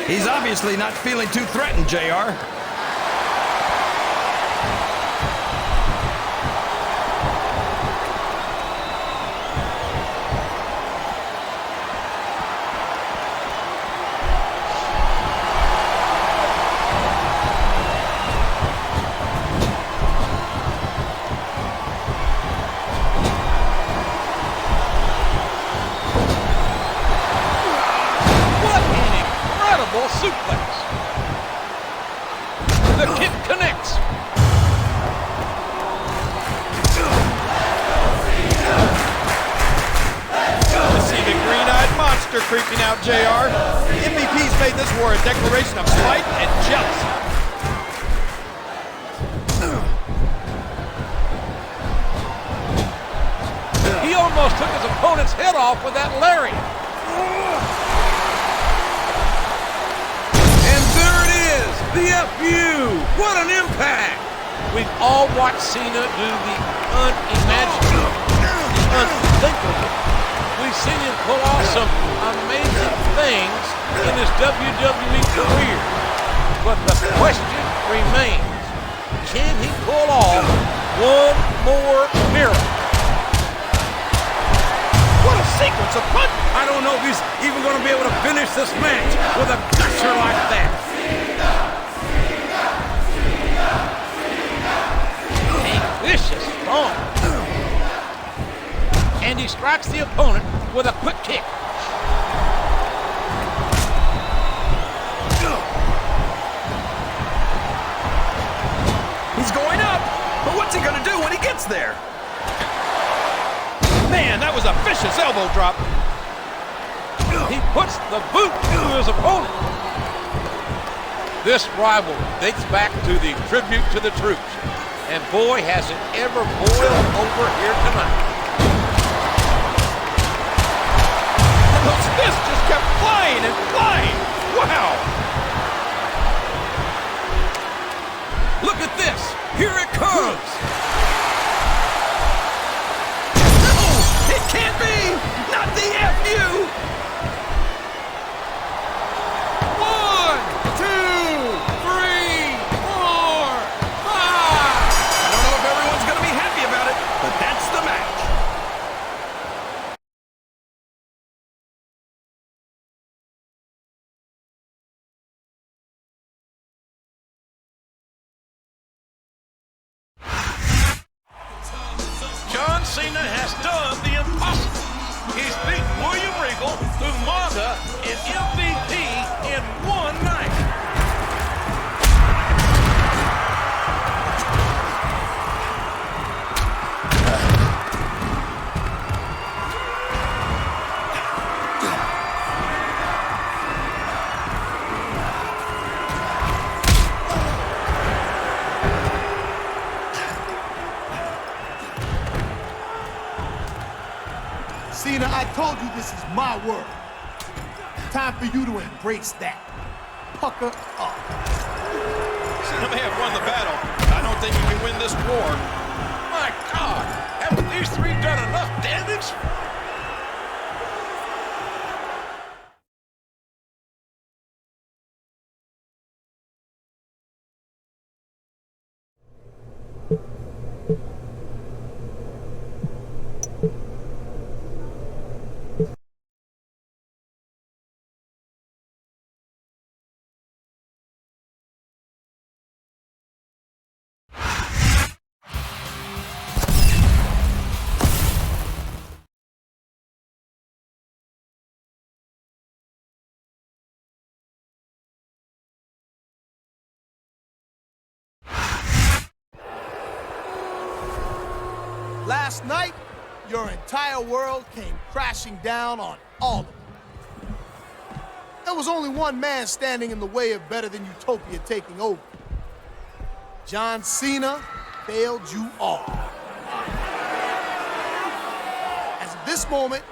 He's obviously not feeling too threatened, JR. Suplex. The kick connects. I see the green-eyed monster creeping out, JR. MVP's made this war a declaration of spite and jealousy. He almost took his opponent's head off with that lariat. The FU! What an impact! We've all watched Cena do the unimaginable, the unthinkable. We've seen him pull off some amazing things in his WWE career. But the question remains, can he pull off one more miracle? What a sequence of punches! I don't know if he's even going to be able to finish this match with a gusher like that. Vicious stomp. And he strikes the opponent with a quick kick. He's going up, but what's he going to do when he gets there? Man, that was a vicious elbow drop. He puts the boot to his opponent. This rivalry dates back to the tribute to the troops. And boy, has it ever boiled over here tonight. And those fists just kept flying and flying. Wow. Look at this. Here it comes. Can't be! Not the FU! 1, 2, 3, 4, 5. I don't know if everyone's going to be happy about it, but that's the match. John Cena has done the impossible. He's beat William Regal, Umaga, and MVP in one night. Cena, I told you this is my world. Time for you to embrace that. Pucker up. Cena may have won the battle. I don't think he can win this war. My God, haven't these three done enough damage? Last night, your entire world came crashing down on all of you. There was only one man standing in the way of Better Than Utopia taking over. John Cena failed you all. As of this moment,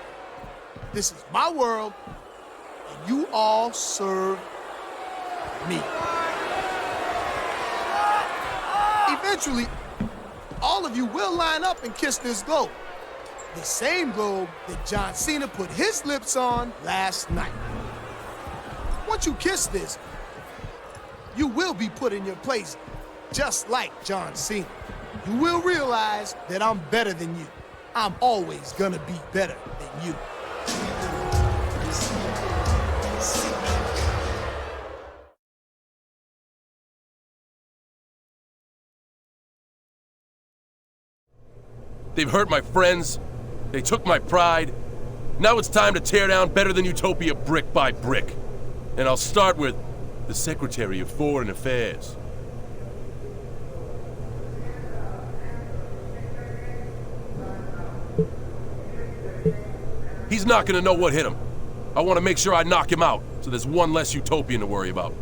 this is my world, and you all serve me. Eventually, all of you will line up and kiss this globe. The same globe that John Cena put his lips on last night. Once you kiss this, you will be put in your place just like John Cena. You will realize that I'm better than you. I'm always gonna be better than you. They've hurt my friends. They took my pride. Now it's time to tear down Better Than Utopia brick by brick. And I'll start with the Secretary of Foreign Affairs. He's not gonna know what hit him. I want to make sure I knock him out, so there's one less Utopian to worry about.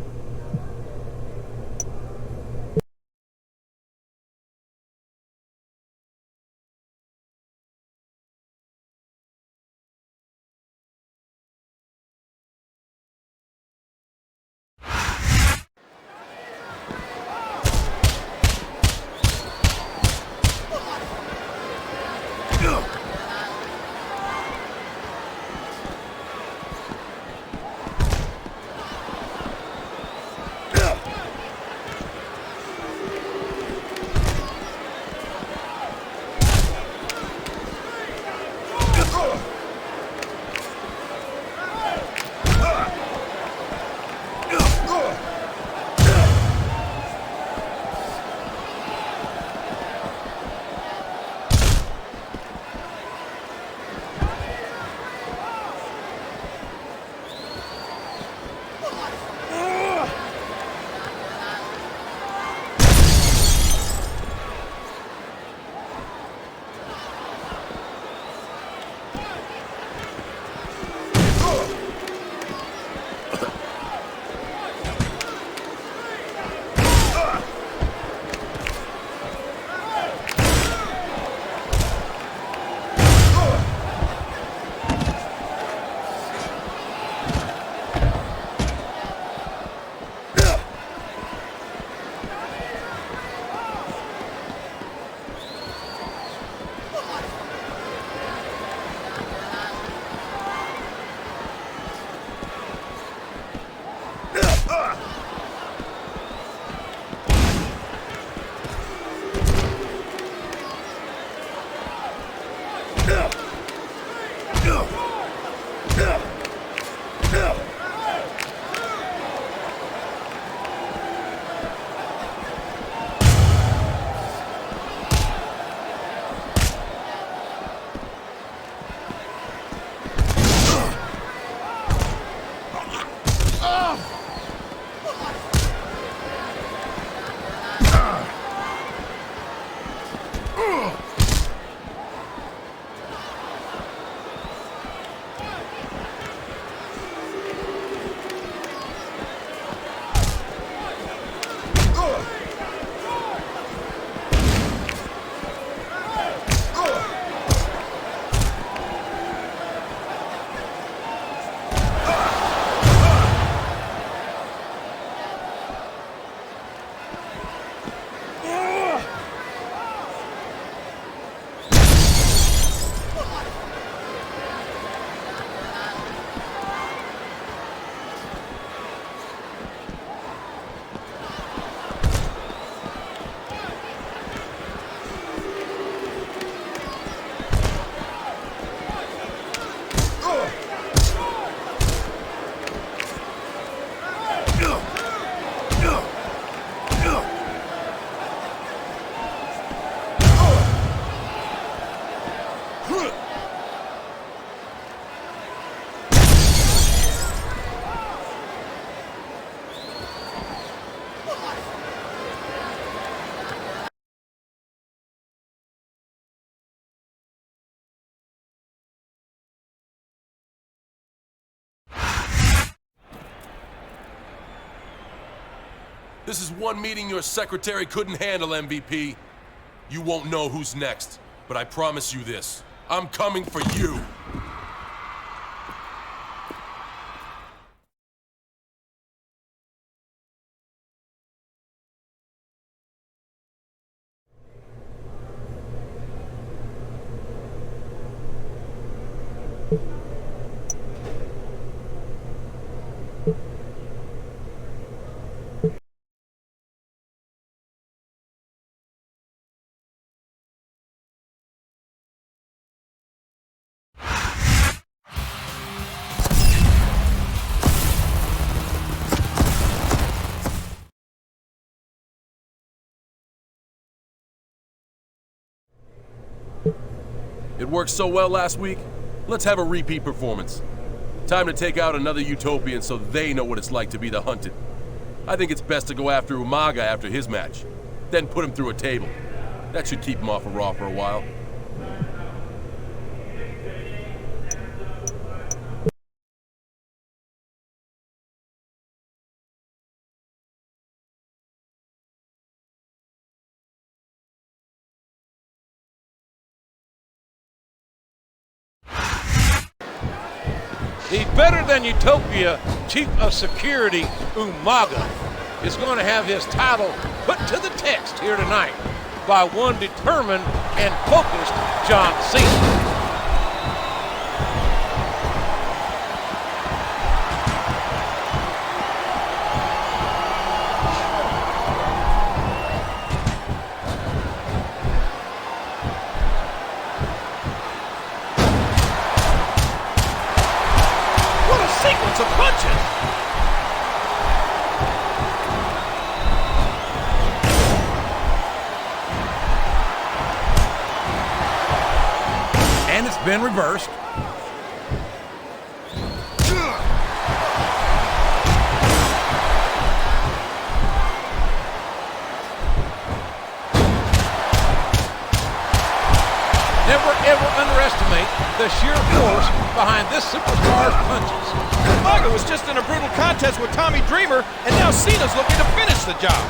This is one meeting your secretary couldn't handle, MVP. You won't know who's next, but I promise you this. I'm coming for you. It worked so well last week, let's have a repeat performance. Time to take out another Utopian so they know what it's like to be the hunted. I think it's best to go after Umaga after his match, then put him through a table. That should keep him off of Raw for a while. The better-than-Utopia Chief of Security, Umaga, is going to have his title put to the test here tonight by one determined and focused John Cena. Sequence of punches. And it's been reversed. Never ever underestimate the sheer force behind this superstar's punches. Umaga was just in a brutal contest with Tommy Dreamer, and now Cena's looking to finish the job.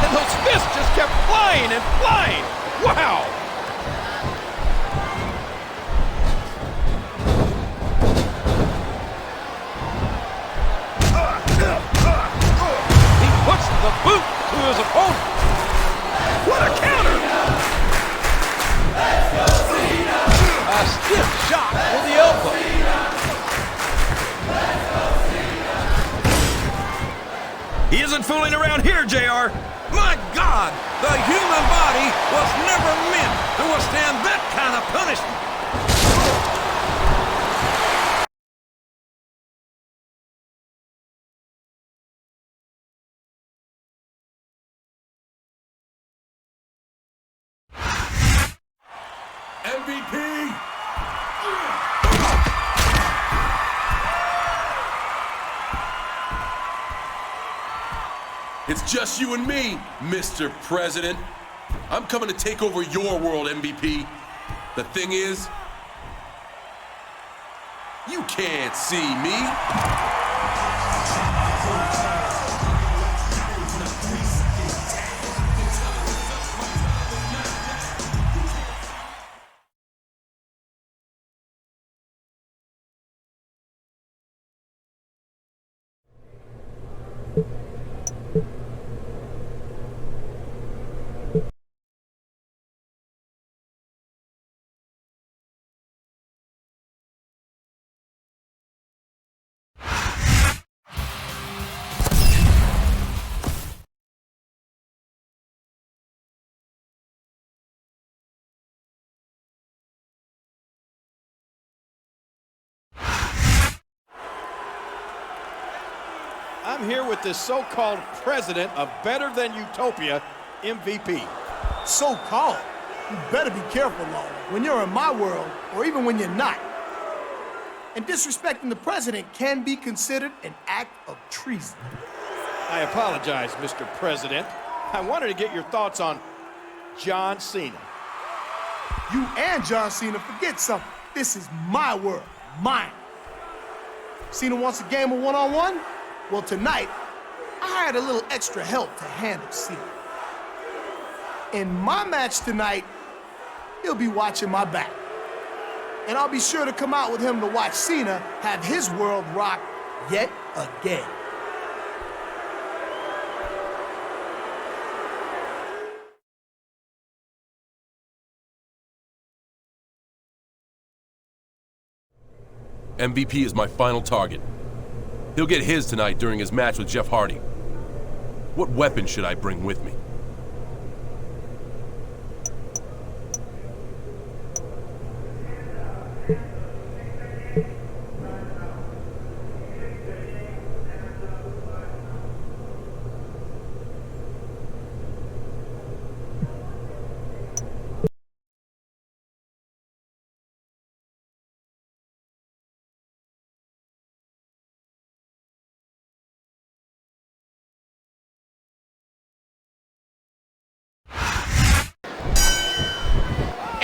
And those fists just kept flying and flying. Wow! He puts the boot to his opponent. What a counter! A stiff shot with the elbow. He isn't fooling around here, JR. My God! The human body was never meant to withstand that kind of punishment. MVP! It's just you and me, Mr. President. I'm coming to take over your world, MVP. The thing is, you can't see me. I'm here with this so-called president of Better Than Utopia, MVP. So-called? You better be careful, Lawler, when you're in my world, or even when you're not. And disrespecting the president can be considered an act of treason. I apologize, Mr. President. I wanted to get your thoughts on John Cena. You and John Cena forget something. This is my world, mine. Cena wants a game of one-on-one? Well, tonight, I hired a little extra help to handle Cena. In my match tonight, he'll be watching my back. And I'll be sure to come out with him to watch Cena have his world rocked yet again. MVP is my final target. He'll get his tonight during his match with Jeff Hardy. What weapon should I bring with me?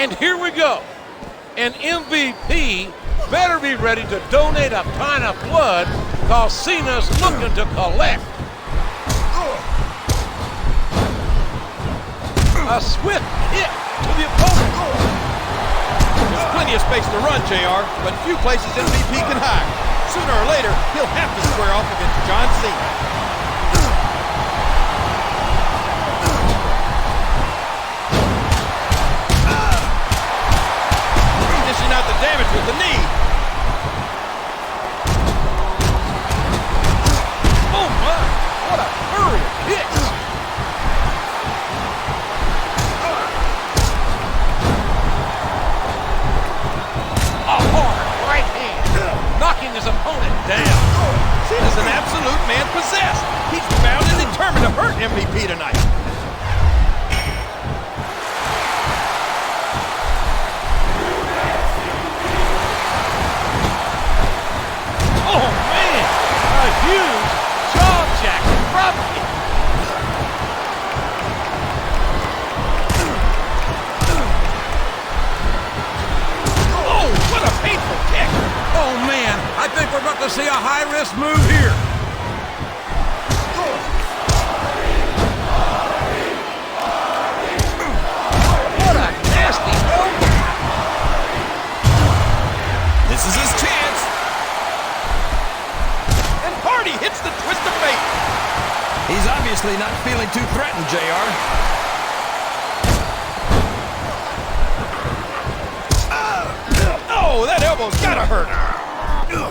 And here we go. An MVP better be ready to donate a pint of blood because Cena's looking to collect. A swift hit to the opponent. There's plenty of space to run, JR, but few places MVP can hide. Sooner or later, he'll have to square off against John Cena. Out the damage with the knee. Oh my, what a hurry of hits. A hard right hand, knocking his opponent down. Cena's an absolute man possessed. He's bound and determined to hurt MVP tonight. Oh, man! A huge jaw-jacking dropkick. Oh, what a painful kick. Oh, man, I think we're about to see a high-risk move here. What a nasty elbow. This is his chance. Hardy hits the twist of fate. He's obviously not feeling too threatened, JR. Oh, that elbow's gotta hurt.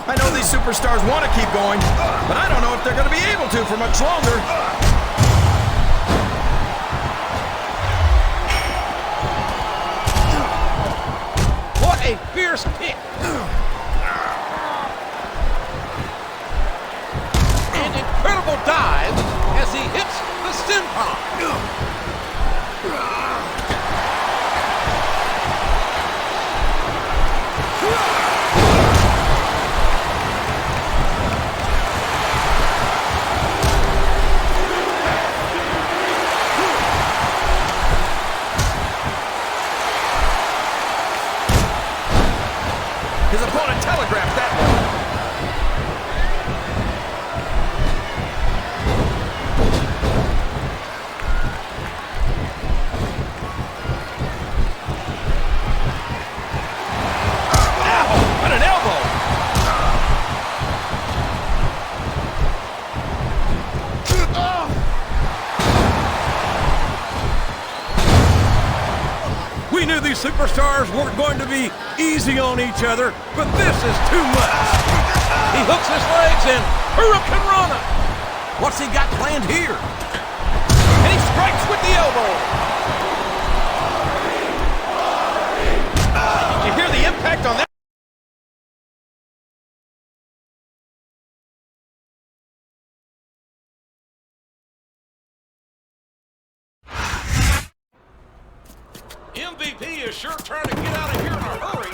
I know these superstars want to keep going, but I don't know if they're going to be able to for much longer. a fierce kick. An incredible dive as he hits the senton. His opponent telegraphed that one. Ow! What an elbow! We knew these superstars weren't going to be easy on each other, but this is too much. He hooks his legs and Hurricane Rana. What's he got planned here? And he strikes with the elbow. Did you hear the impact on that? MVP is sure trying to get out of here in a hurry.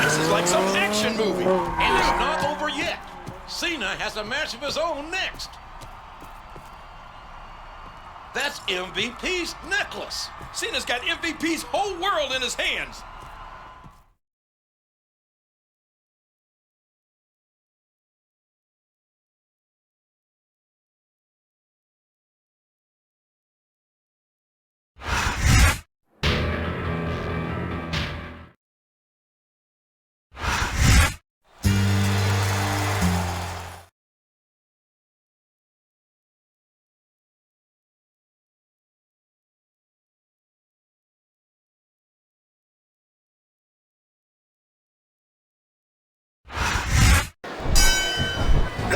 This is like some action movie. And it's not over yet. Cena has a match of his own next. That's MVP's necklace. Cena's got MVP's whole world in his hands.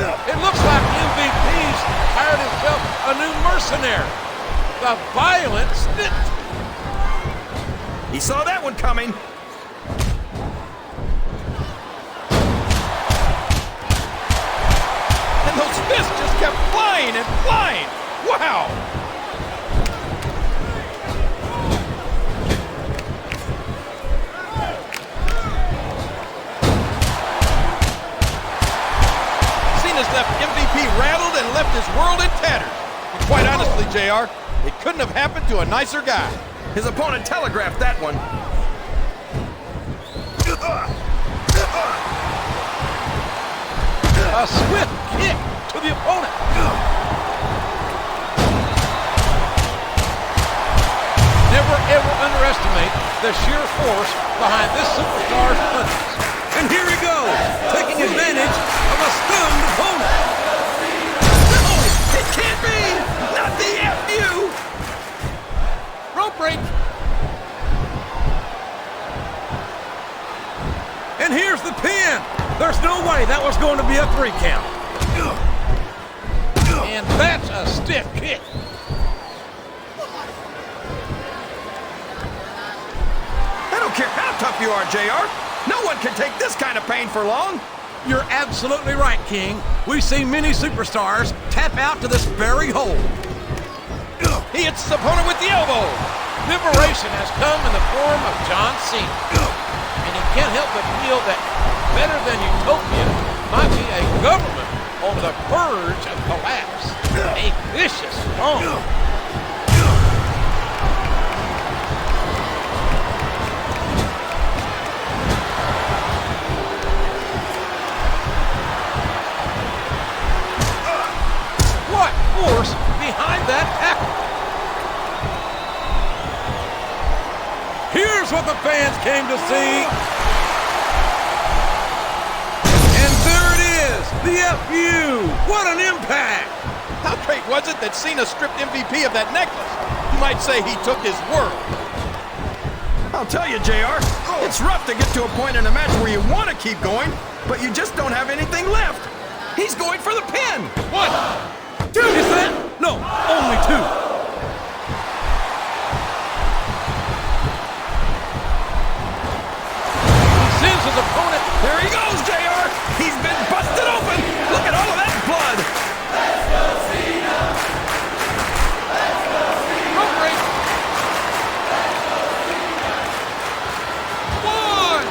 It looks like MVP's hired himself a new mercenary. The violent snitch. He saw that one coming. And those fists just kept flying and flying. Wow. Cena's left MVP rattled and left his world in tatters. And quite honestly, JR, it couldn't have happened to a nicer guy. His opponent telegraphed that one. A swift kick to the opponent. Never ever underestimate the sheer force behind this superstar's punches. And here he goes, taking advantage of a stunned opponent. No, it can't be! Not the FU! Rope break. And here's the pin. There's no way that was going to be a 3 count. And that's a stiff kick. I don't care how tough you are, JR. No one can take this kind of pain for long. You're absolutely right, King. We've seen many superstars tap out to this very hold. He hits his opponent with the elbow. Liberation has come in the form of John Cena. And he can't help but feel that better than Utopia might be a government on the verge of collapse. A vicious wrong. What force behind that tackle? Here's what the fans came to see. And there it is, the FU. What an impact. How great was it that Cena stripped MVP of that necklace? You might say he took his world. I'll tell you, JR, it's rough to get to a point in a match where you want to keep going, but you just don't have anything left. He's going for the pin. 1, 2. Is that? No, only 2. Sends his opponent. There he goes, JR. He's been busted open. Look at all of that blood. Rope break. 1,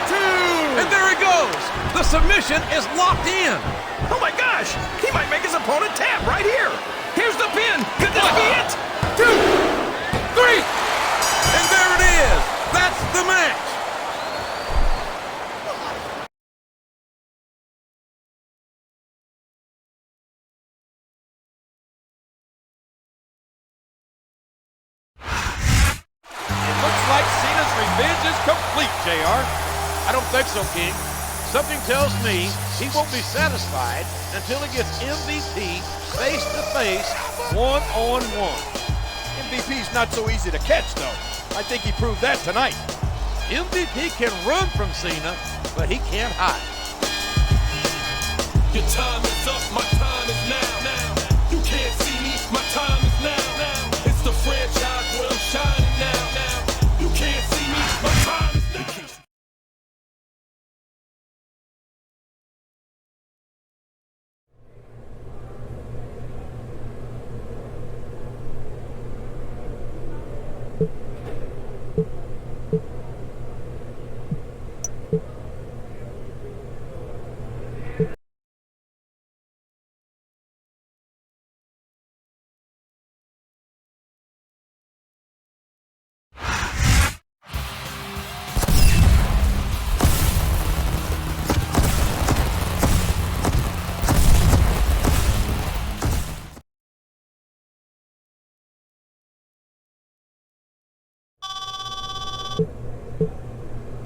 2. And there he goes. The submission is locked in. Oh my gosh. He might make his opponent tap right here. Here's the pin. Could this be it? 2, 3. And there it is. That's the match. It looks like Cena's revenge is complete, JR. I don't think so, King. Something tells me he won't be satisfied until he gets MVP face-to-face, one-on-one. MVP's not so easy to catch, though. I think he proved that tonight. MVP can run from Cena, but he can't hide. Your time is up, my time is now. You can't see me, my time is now. It's the franchise where I'm shining now. You can't see me, my time is now.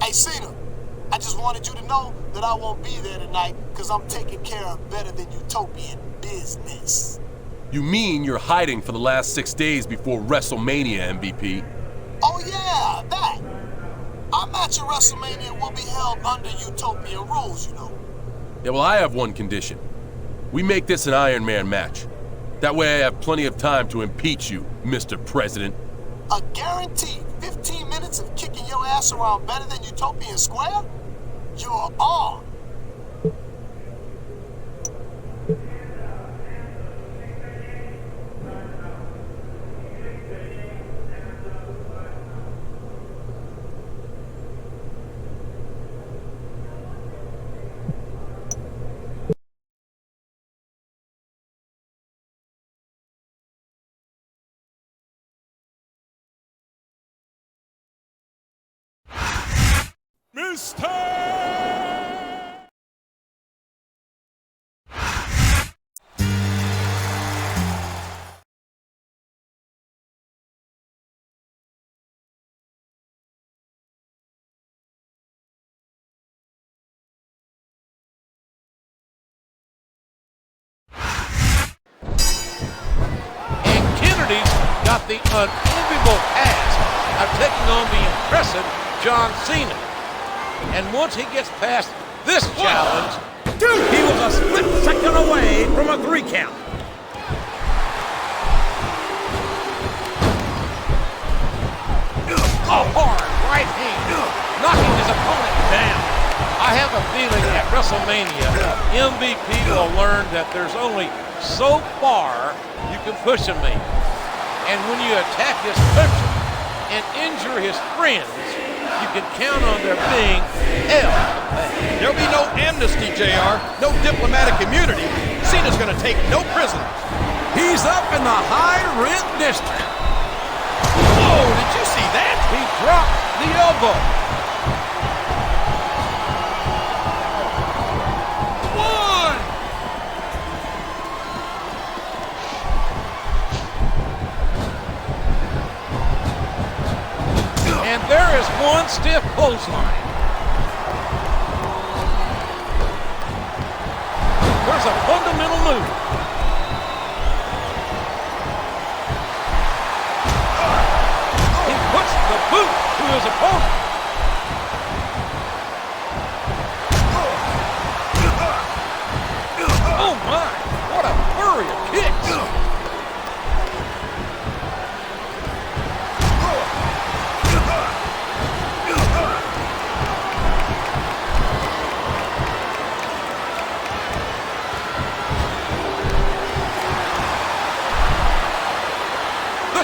Hey, Cena, I just wanted you to know that I won't be there tonight because I'm taking care of better than utopian business. You mean you're hiding for the last 6 days before WrestleMania, MVP? Oh, yeah, that. Our match at WrestleMania will be held under utopian rules, you know. Yeah, well, I have one condition. We make this an Iron Man match. That way I have plenty of time to impeach you, Mr. President. A guaranteed 15 minutes of kicking your ass around better than Utopian Square? You're on. Got the unenviable task of taking on the impressive John Cena. And once he gets past this challenge, he was a split second away from a 3 count. A hard right hand, knocking his opponent down. I have a feeling at WrestleMania, MVP will learn that there's only so far you can push a man. And when you attack his country and injure his friends, you can count on there being hell. There'll be no amnesty, JR. No diplomatic immunity. Cena's gonna take no prisoners. He's up in the high rent district. Whoa, did you see that? He dropped the elbow. And there is one stiff clothesline. There's a fundamental move. He puts the boot to his opponent.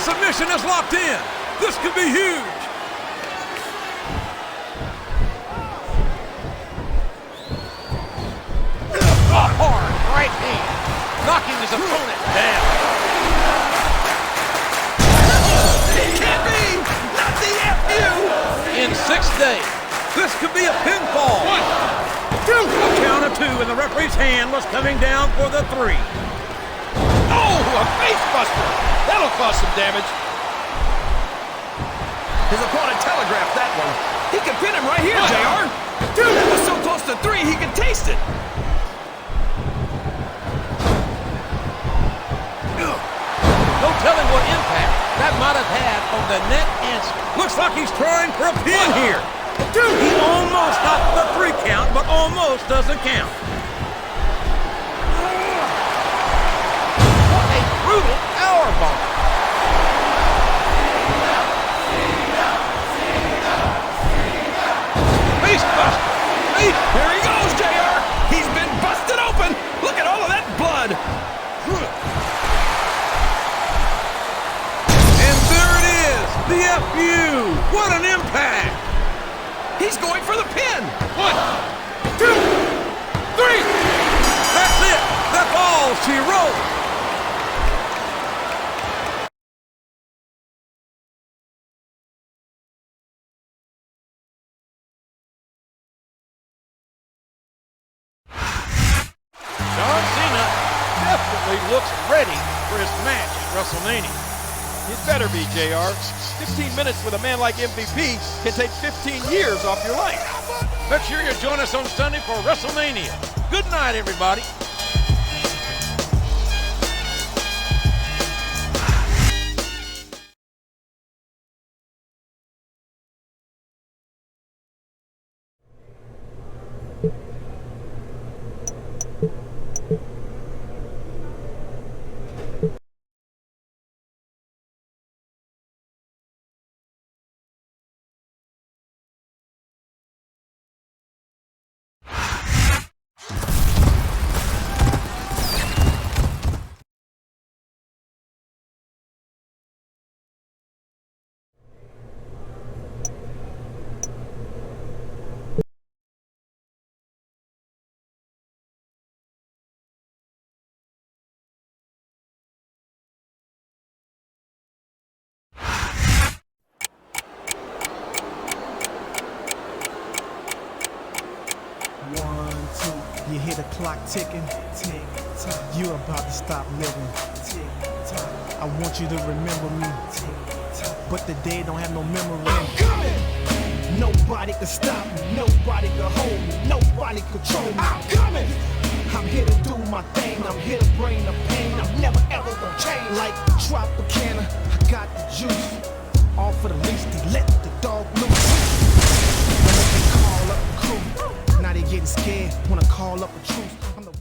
submission is locked in. This could be huge. A hard right hand, knocking his opponent down. It can't be! Not the FU! In 6 days. This could be a pinfall. 1, 2. A count of 2, and the referee's hand was coming down for the 3. Oh, a face buster! That'll cause some damage. His opponent telegraphed that one. He can pin him right here, JR. Dude, that was so close to 3, he can taste it. No telling what impact that might have had on the net answer. Looks like he's trying for a pin here. Dude, he almost got the 3 count, but almost doesn't count. What a brutal powerbomb. Face buster. Here he goes, JR. He's been busted open. Look at all of that blood. And there it is, the FU. What an impact. He's going for the pin. 1, 2, 3. That's it. That's all she wrote. John Cena definitely looks ready for his match at WrestleMania. It better be, JR. 15 minutes with a man like MVP can take 15 years off your life. Make sure you join us on Sunday for WrestleMania. Good night, everybody. You hear the clock ticking, tick tock. You're about to stop living, tick tock. I want you to remember me, tick tock. But the dead don't have no memory. I'm coming. Nobody can stop me. Nobody can hold me. Nobody control me. I'm coming. I'm here to do my thing. I'm here to bring the pain. I'm never ever gonna change. Like Tropicana, I got the juice. All for the least, they let the dog loose. When they call up the crew. Now they getting scared, wanna call up a truce. I'm the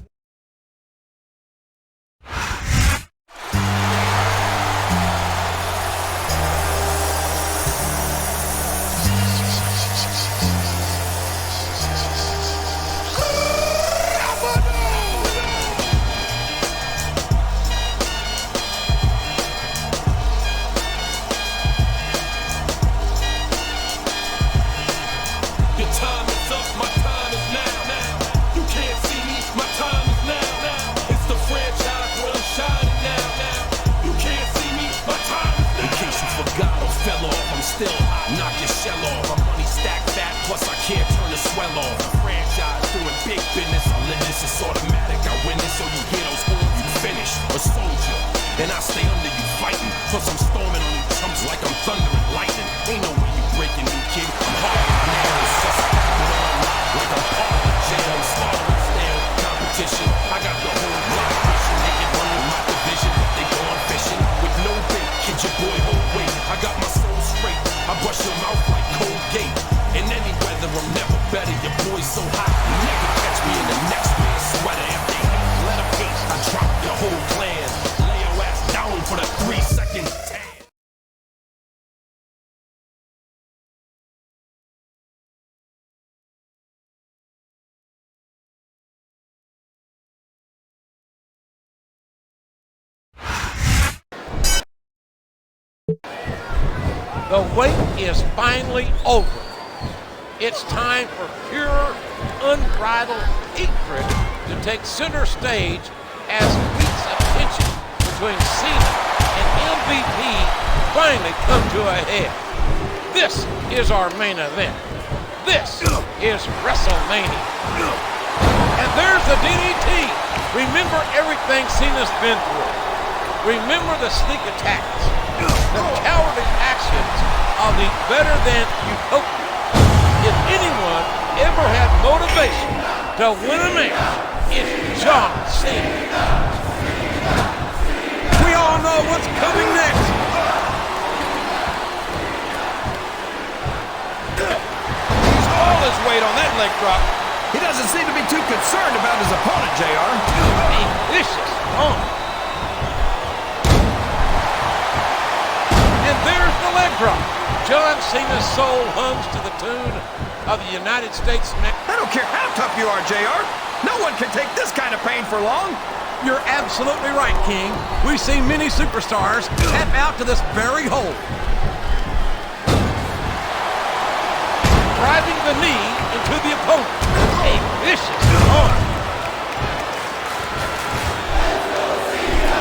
Your time is up, my time is now. You can't see me, my time is now. It's the franchise where I'm shining now. You can't see me, my time is now. In case you forgot or fell off, I'm still hot. Knock your shell off. My money stacked fat, plus I can't turn the swell off. The franchise doing big business. I live this, it's automatic. I win this, so you hear those horns, you finish. A soldier, and I stay under you fighting. Plus I'm storming on you chumps like I'm thunder and lightning. Ain't no way you breaking me, kid. I'm hard. Like I'm part of the jail, I'm slaughtering stale competition. I got the whole block pushing. They can run with my division, they going fishing with no bait. Kid your boy hold weight. I got my soul straight. I brush your mouth like Colgate. In any weather, I'm never better. Your boy's so hot, you never catch me in the next man's sweater. If they hate, let 'em hate. I drop your whole clan. Lay your ass down for the 3 seconds. The wait is finally over. It's time for pure, unbridled hatred to take center stage as weeks of tension between Cena and MVP finally come to a head. This is our main event. This is Wrestlemania. And there's the DDT. Remember everything Cena's been through. Remember the sneak attacks, the cowardly actions of the better-than-utopia. If anyone ever had motivation to win a match, it's John Cena. We all know what's coming next. He's all his weight on that leg drop. He doesn't seem to be too concerned about his opponent, JR. A vicious arm. And there's the leg drop. John Cena's soul hums to the tune of the United States Smackdown. I don't care how tough you are, JR. No one can take this kind of pain for long. You're absolutely right, King. We've seen many superstars tap out to this very hold. Driving the knee into the opponent. A vicious arm.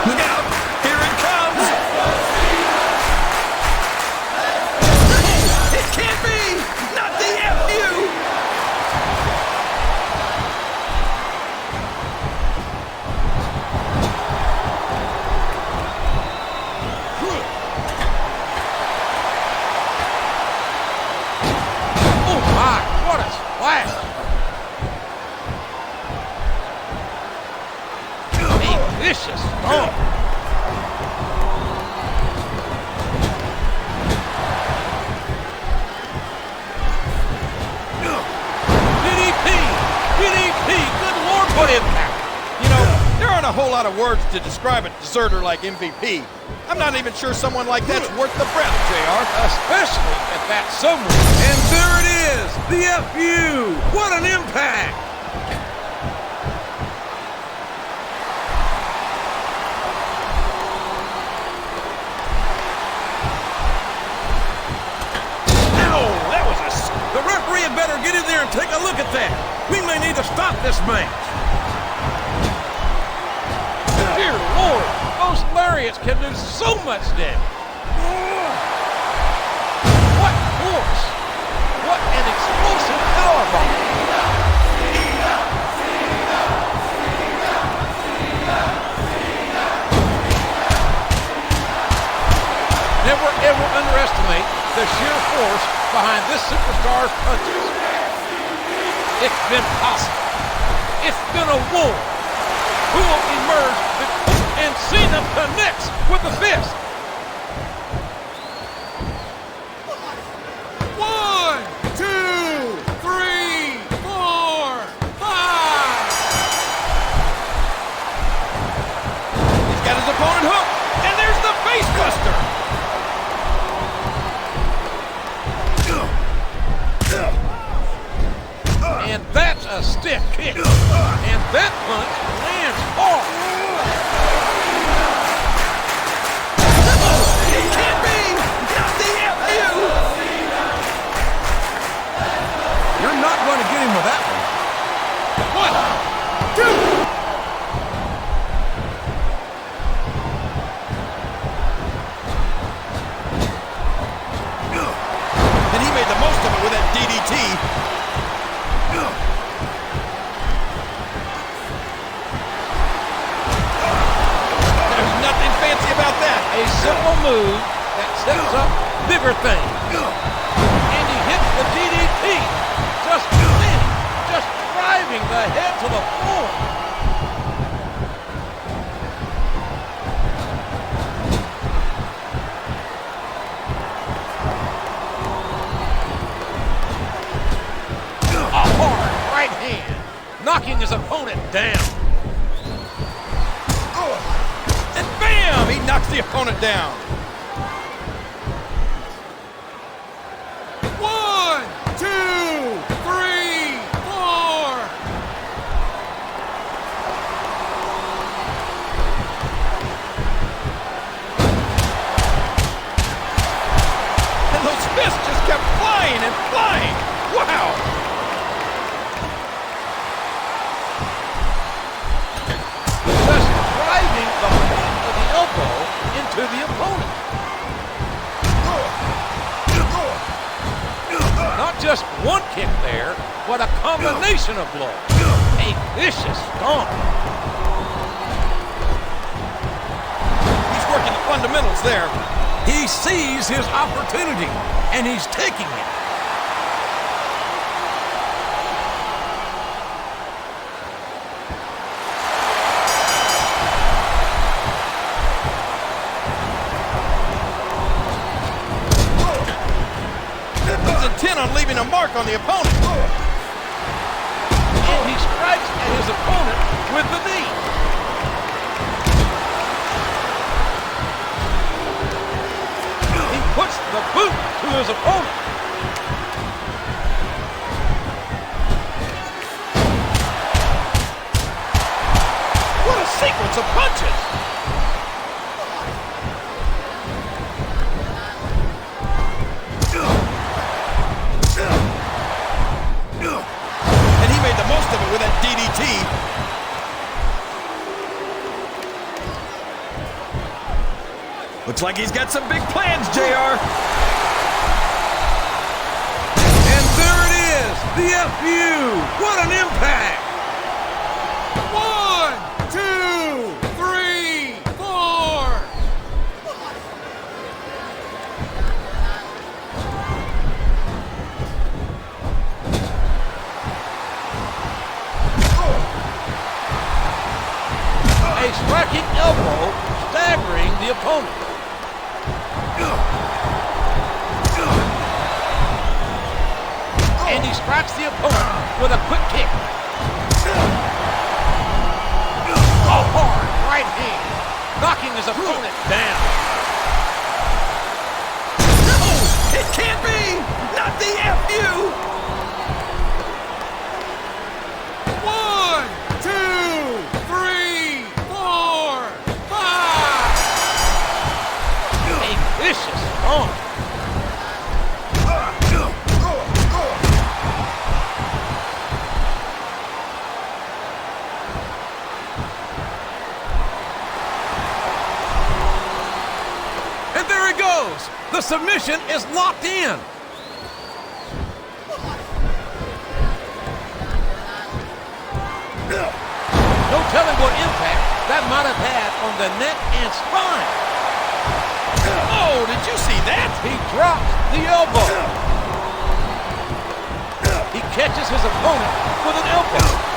Look out! Here it comes! It can't be! Not the FU! Oh my, what a splash. A vicious arm. DDP, good Lord, what impact. You know, there aren't a whole lot of words to describe a deserter like MVP. I'm not even sure someone like that's worth the breath, JR. Especially if that's someone. And there it is! The FU! What an impact! The referee had better get in there and take a look at that. We may need to stop this match. Dear Lord, those lariats can do so much damage. What force! What an explosive powerbomb! Never ever underestimate the sheer force behind this superstar's punches. It's been possible. It's been a war. Who will emerge victorious? And Cena connects with the fist. 1, 2, 3, 4, 5. He's got his opponent hooked, and there's the face buster. And that's a stiff kick. And that punch lands hard. It can't be! Not the FU! You're not going to get him with that one. 1, 2. And he made the most of it with that DDT. There's nothing fancy about that. A simple move that sets up bigger things. And he hits the DDT. Just landing, just driving the head to the floor. A hard right hand, knocking his opponent down. And bam! He knocks the opponent down. 1, 2, 3, 4. flying. Wow. Just driving the point of the elbow into the opponent. Not just one kick there, but a combination of blows. A vicious stomp. He's working the fundamentals there. He sees his opportunity, and he's taking it. He's intent on leaving a mark on the opponent. And he strikes at his opponent with the knee. He puts the boot to his opponent. What a sequence of punches! And he made the most of it with that DDT. Looks like he's got some big plans, JR. And there it is, the FU. What an impact. 1, 2, 3, 4. A striking elbow staggering the opponent. And he strikes the opponent with a quick kick. A hard right hand, knocking his opponent down. No, it can't be! Not the FU! 1, 2, 3, 4, 5. A vicious stomp. And there it goes. The submission is locked in. No telling what impact that might have had on the neck and spine. Oh, did you see that? He drops the elbow. He catches his opponent with an elbow.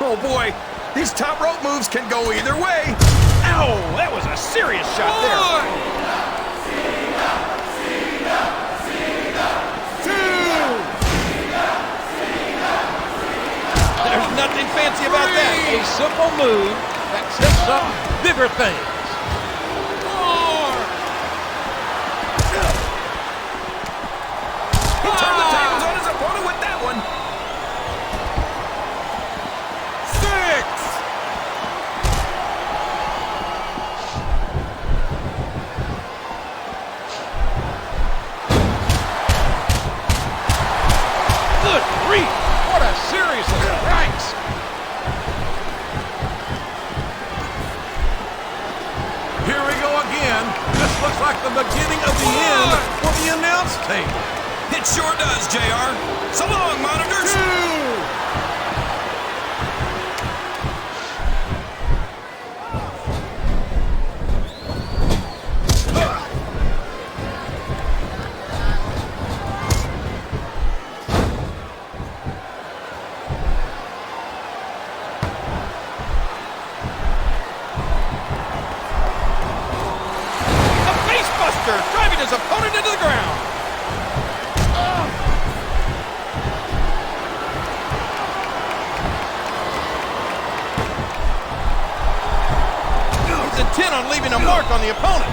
Oh boy, these top rope moves can go either way. Ow, that was a serious shot there. 2. There's nothing fancy about that. A simple move that sets up bigger things. 4. He turned the tables on his opponent with that one. 6. Good grief! What a series of strikes! Here we go again. This looks like the beginning of the end for the announce table. It sure does, JR. So long, monitors. 2. Driving his opponent into the ground. He's intent on leaving a mark on the opponent.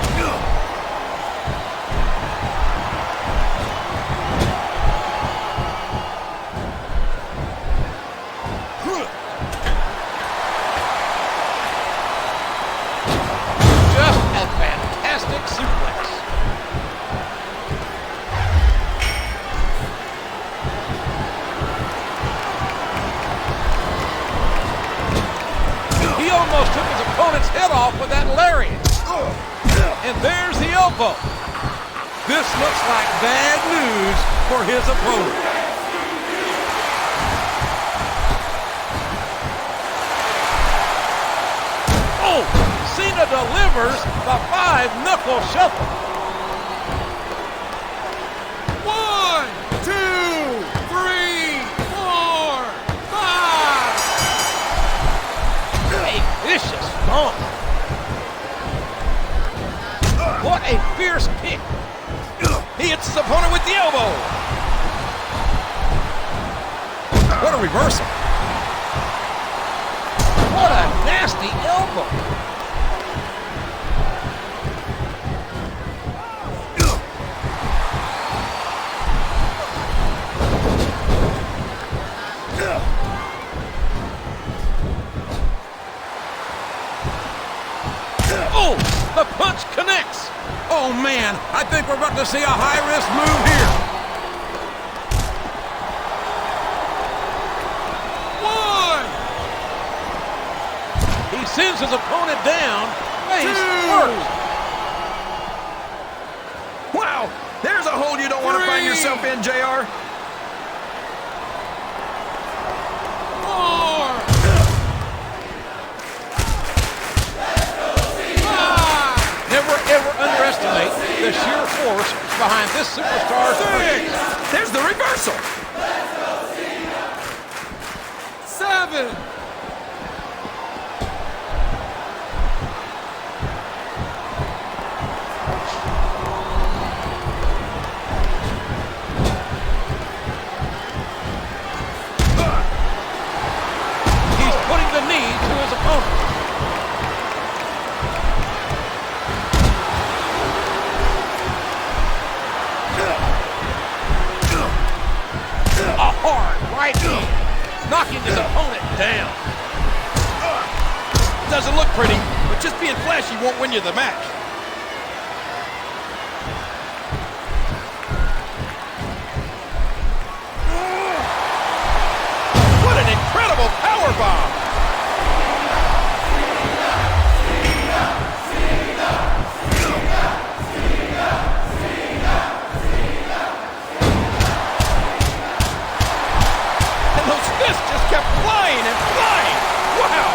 with that lariat. And there's the elbow. This looks like bad news for his opponent. Oh, Cena delivers the 5-knuckle shuffle. 1, 2, 3, 4, 5. A vicious stomp. What a fierce kick. He hits his opponent with the elbow. What a reversal. What a nasty elbow. Oh, the punch connects. Oh man, I think we're about to see a high-risk move here. 1. He sends his opponent down face first. Wow, there's a hole you don't want to find yourself in, JR. 4. Never ever underestimate the sheer force behind this superstar's punches. There's the reversal. 7. He's putting the knee to his opponent. A hard right knee, knocking his opponent down. Doesn't look pretty, but just being flashy won't win you the match. What an incredible powerbomb! And those fists just kept flying and flying. Wow!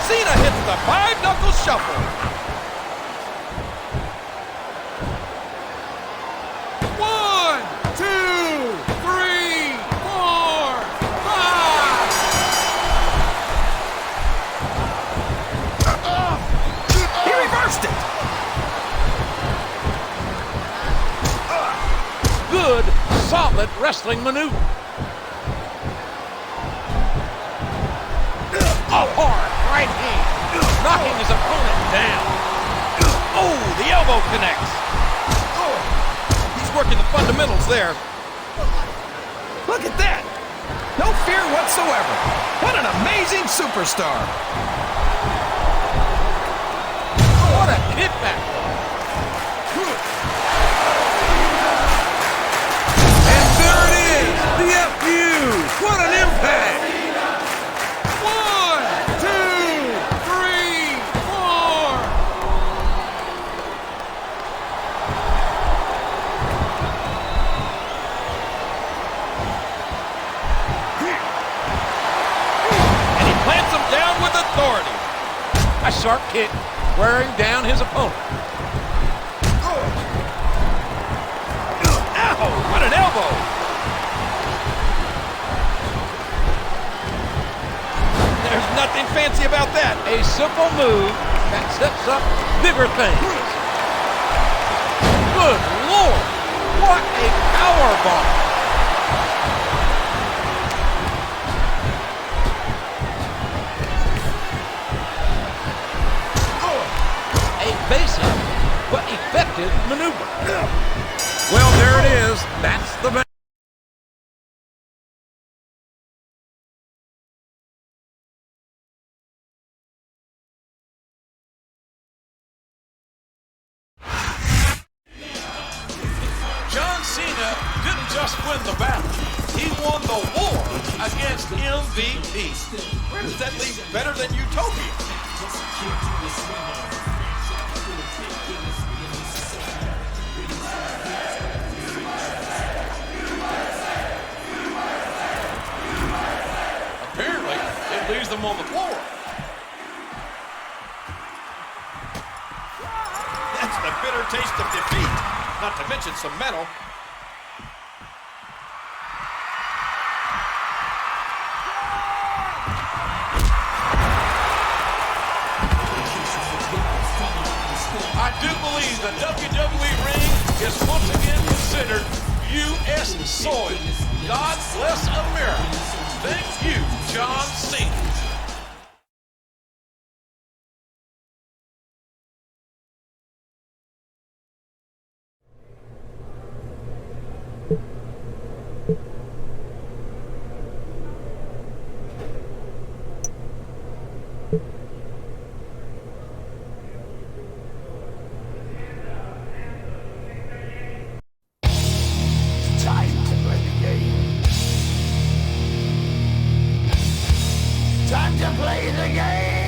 Cena hits the 5-knuckle shuffle. 1, 2, 3, 4, 5. He reversed it. Good, solid wrestling maneuver. A hard right hand, knocking his opponent down. Oh, the elbow connects. He's working the fundamentals there. Look at that. No fear whatsoever. What an amazing superstar. What a kickback. And there it is, the FU. What an impact. 1, 2, 3, 4. And he plants him down with authority. A sharp kick wearing down his opponent. Ow, what an elbow. There's nothing fancy about that. A simple move that sets up bigger things. Good Lord, what a power bomb. A basic but effective maneuver. Well, there it is. That's the match. John Cena didn't just win the battle. He won the war against MVP. Where does that leave better than Utopia? Apparently, it leaves them on the floor. That's the bitter taste of defeat, not to mention some metal. I do believe the WWE ring is once again considered U.S. soil. God bless America. Thank you, John Cena. Time to play the game. Time to play the game.